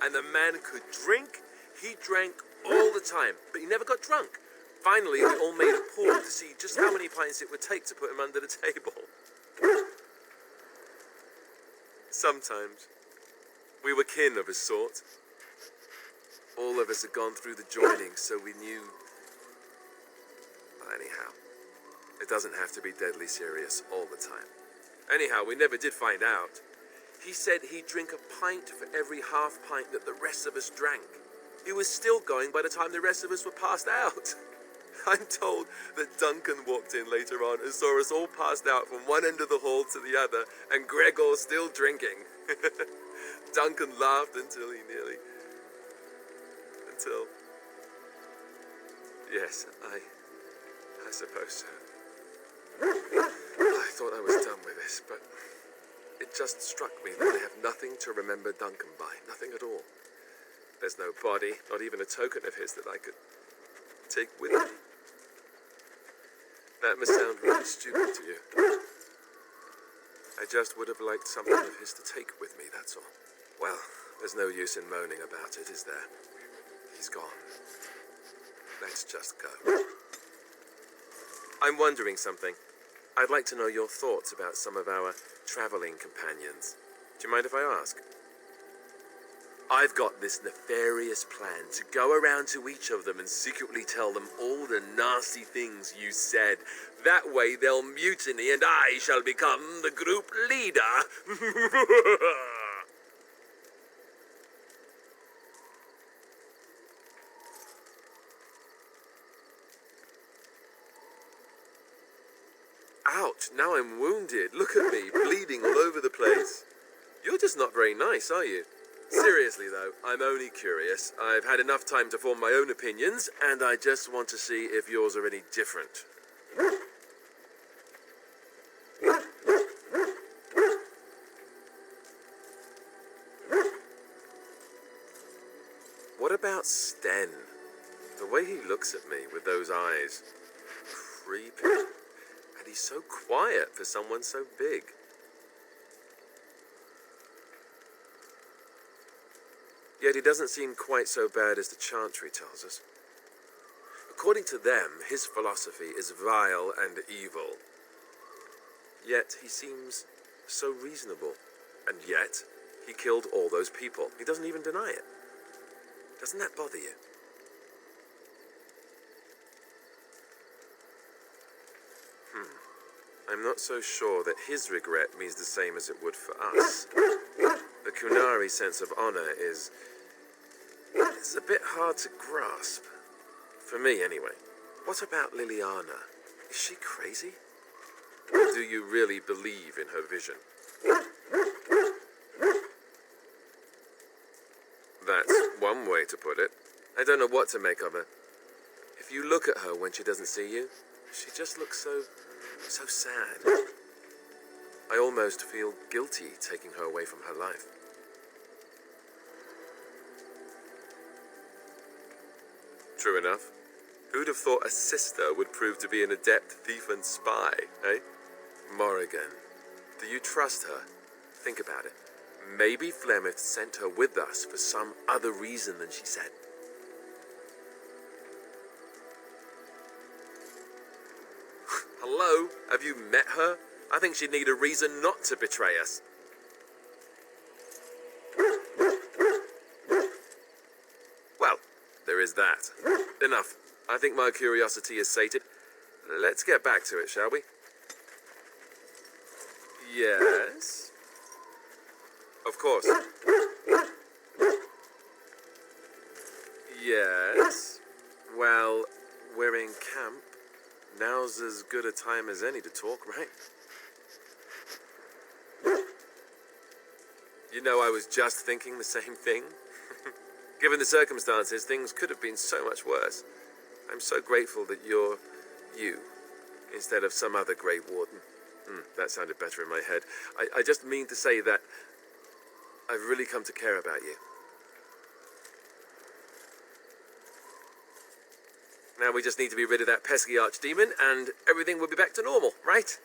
And the man could drink. He drank all the time, but he never got drunk. Finally, we all made a pool to see just how many pints it would take to put him under the table. Sometimes, we were kin of a sort. All of us had gone through the joining, so we knew... Well, anyhow, it doesn't have to be deadly serious all the time. Anyhow, we never did find out. He said he'd drink a pint for every half pint that the rest of us drank. He was still going by the time the rest of us were passed out. I'm told that Duncan walked in later on and saw us all passed out from one end of the hall to the other, and Gregor still drinking. Duncan laughed until he nearly... Until... Yes, I suppose so. I thought I was done with this, but it just struck me that I have nothing to remember Duncan by. Nothing at all. There's no body, not even a token of his that I could take with me. That must sound really stupid to you. I just would have liked something of his to take with me, that's all. Well, there's no use in moaning about it, is there? He's gone. Let's just go. I'm wondering something. I'd like to know your thoughts about some of our traveling companions. Do you mind if I ask? I've got this nefarious plan to go around to each of them and secretly tell them all the nasty things you said. That way they'll mutiny and I shall become the group leader. Ouch, now I'm wounded. Look at me, bleeding all over the just not very nice, are you? Seriously, though, I'm only curious. I've had enough time to form my own opinions, and I just want to see if yours are any different. What about Sten? The way he looks at me with those eyes. Creepy. And he's so quiet for someone so big. Yet he doesn't seem quite so bad as the Chantry tells us. According to them, his philosophy is vile and evil. Yet he seems so reasonable. And yet, he killed all those people. He doesn't even deny it. Doesn't that bother you? I'm not so sure that his regret means the same as it would for us. The Kunari sense of honor is a bit hard to grasp. For me, anyway. What about Leliana? Is she crazy? Or do you really believe in her vision? That's one way to put it. I don't know what to make of her. If you look at her when she doesn't see you, she just looks so sad. I almost feel guilty taking her away from her life. True enough. Who'd have thought a sister would prove to be an adept thief and spy, eh? Morrigan, do you trust her? Think about it. Maybe Flemeth sent her with us for some other reason than she said. Hello? Have you met her? I think she'd need a reason not to betray us. Well, there is that. Enough. I think my curiosity is sated. Let's get back to it, shall we? Yes? Of course. Yes? Well, we're in camp. Now's as good a time as any to talk, right? You know, I was just thinking the same thing. Given the circumstances, things could have been so much worse. I'm so grateful that you're you, instead of some other Grey Warden. That sounded better in my head. I just mean to say that I've really come to care about you. Now we just need to be rid of that pesky archdemon, and everything will be back to normal, right?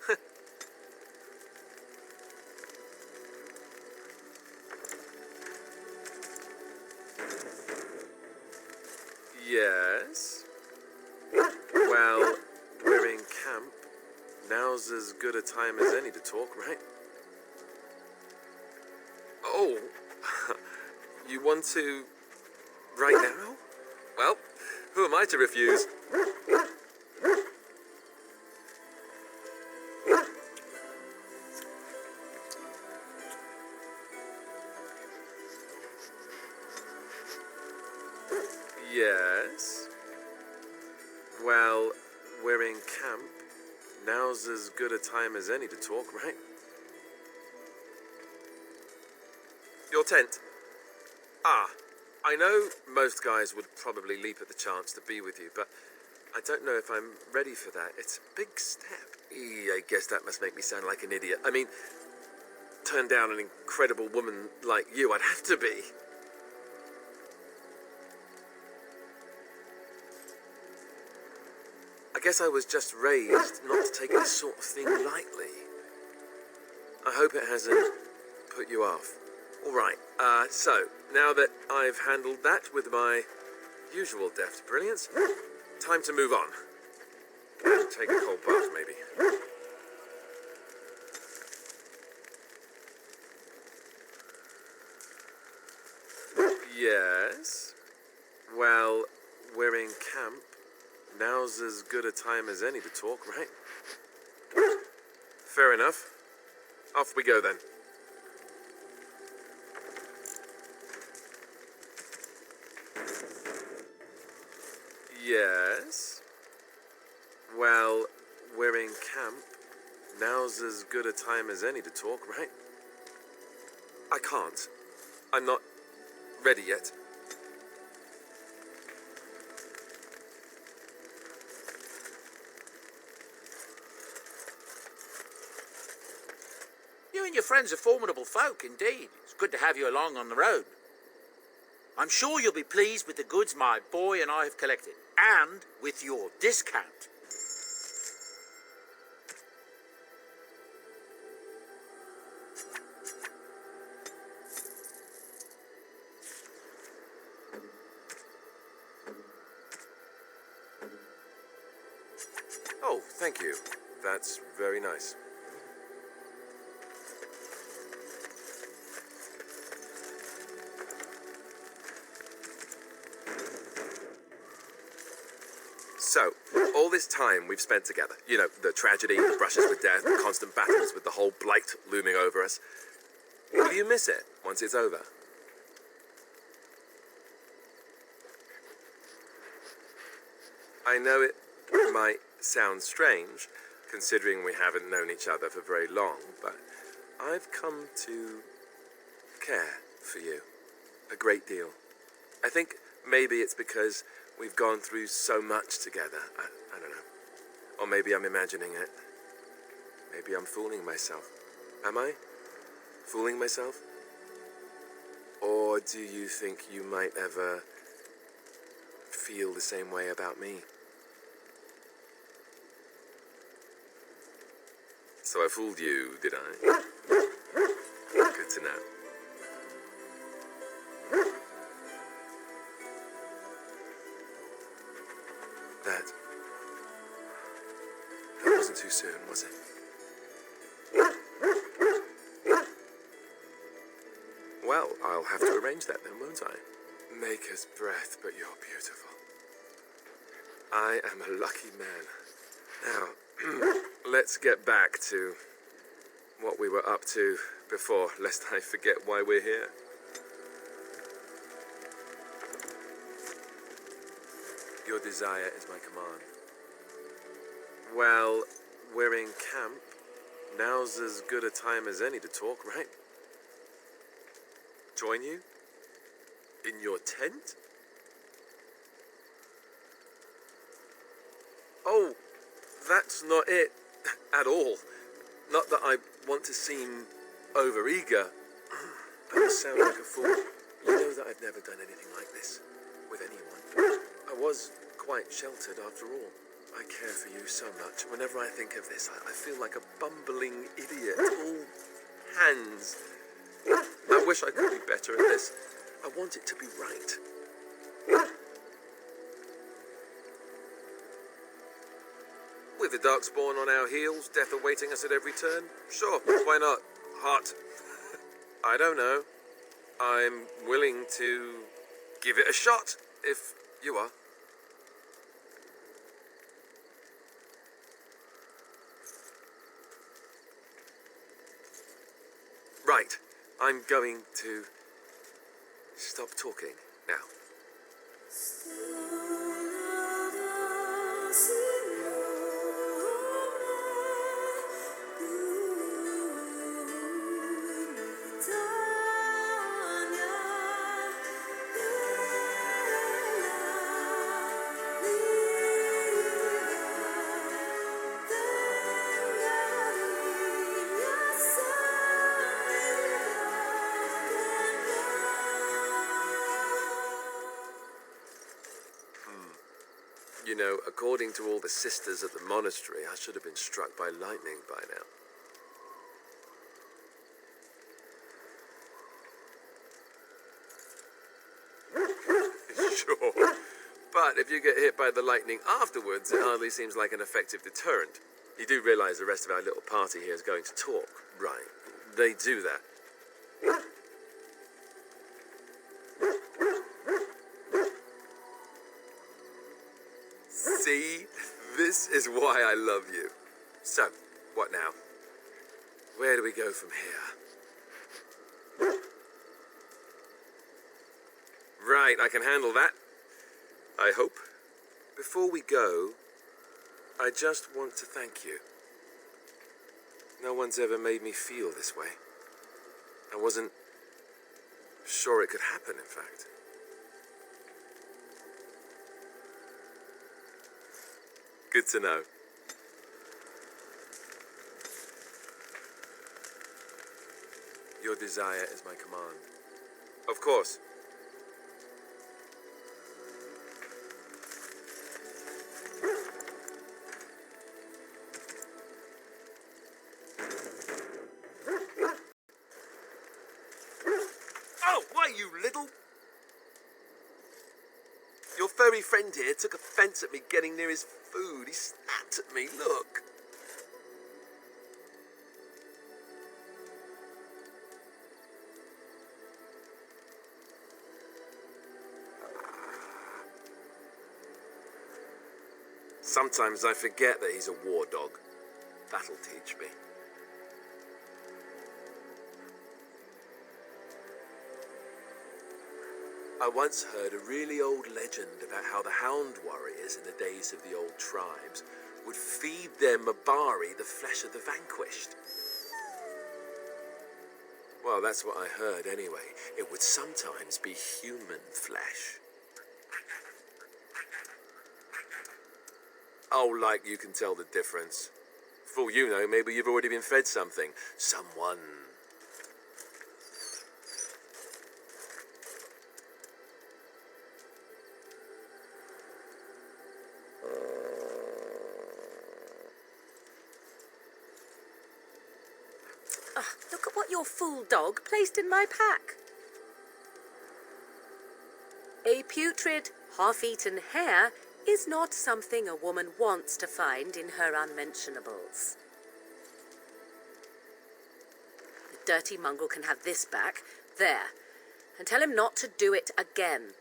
Yes? Well, we're in camp. Now's as good a time as any to talk, right? Oh, you want to right now? Well, who am I to refuse? Yes? Well, we're in camp. Now's as good a time as any to talk, right? Your tent. Ah, I know most guys would probably leap at the chance to be with you, but I don't know if I'm ready for that. It's a big step. I guess that must make me sound like an idiot. I mean, turn down an incredible woman like you, I'd have to be. I guess I was just raised not to take this sort of thing lightly. I hope it hasn't put you off. All right, so, now that I've handled that with my usual deft brilliance, time to move on. And take a cold bath, maybe. Yes? Well, we're in camp. Now's as good a time as any to talk, right? Fair enough. Off we go, then. Yes? Well, we're in camp. Now's as good a time as any to talk, right? I can't. I'm not ready yet. You and your friends are formidable folk, indeed. It's good to have you along on the road. I'm sure you'll be pleased with the goods my boy and I have collected, and with your discount. Oh, thank you. That's very nice. So, all this time we've spent together, you know, the tragedy, the brushes with death, the constant battles with the whole blight looming over us. Will you miss it once it's over? I know it might sound strange, considering we haven't known each other for very long, but I've come to care for you a great deal. I think maybe it's because we've gone through so much together. I don't know. Or maybe I'm imagining it. Maybe I'm fooling myself. Am I? Fooling myself? Or do you think you might ever feel the same way about me? So I fooled you, did I? Good to know. That wasn't too soon, was it? Well, I'll have to arrange that then, won't I? Maker's breath, but you're beautiful. I am a lucky man. Now, let's get back to what we were up to before, lest I forget why we're here. Your desire is my command. Well, we're in camp. Now's as good a time as any to talk, right? Join you? In your tent? Oh, that's not it at all. Not that I want to seem overeager. I must sound like a fool. You know that I've never done anything like this with anyone. I was quite sheltered after all. I care for you so much. Whenever I think of this, I feel like a bumbling idiot. All hands. I wish I could be better at this. I want it to be right. With the Darkspawn on our heels, death awaiting us at every turn? Sure, why not? Hot. I don't know. I'm willing to give it a shot, if you are. Right. I'm going to stop talking now. You know, according to all the sisters at the monastery, I should have been struck by lightning by now. Sure. But if you get hit by the lightning afterwards, it hardly seems like an effective deterrent. You do realize the rest of our little party here is going to talk, right? They do that. See? This is why I love you. So, what now? Where do we go from here? Right, I can handle that. I hope. Before we go, I just want to thank you. No one's ever made me feel this way. I wasn't Sure it could happen, in fact. Good to know. Your desire is my command. Of course. Oh, why, you little... Your furry friend here took offense at me getting near his food. He snapped at me, look. Sometimes I forget that he's a war dog. That'll teach me. I once heard a really old legend about how the hound warriors in the days of the old tribes would feed their Mabari the flesh of the vanquished. Well, that's what I heard anyway. It would sometimes be human flesh. Oh, like you can tell the difference. For all you know, maybe you've already been fed something. Someone. Look at what your fool dog placed in my pack. A putrid, half-eaten hare is not something a woman wants to find in her unmentionables. The dirty mongrel can have this back, there, and tell him not to do it again.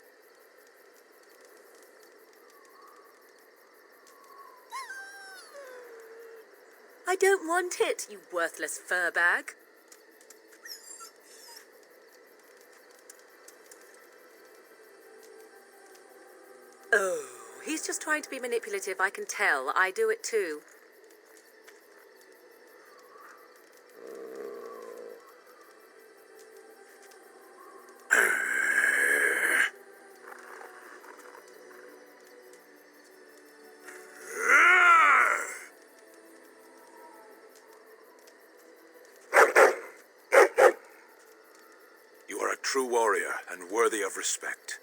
I don't want it, you worthless fur bag. Oh, he's just trying to be manipulative, I can tell. I do it too. You are a true warrior and worthy of respect.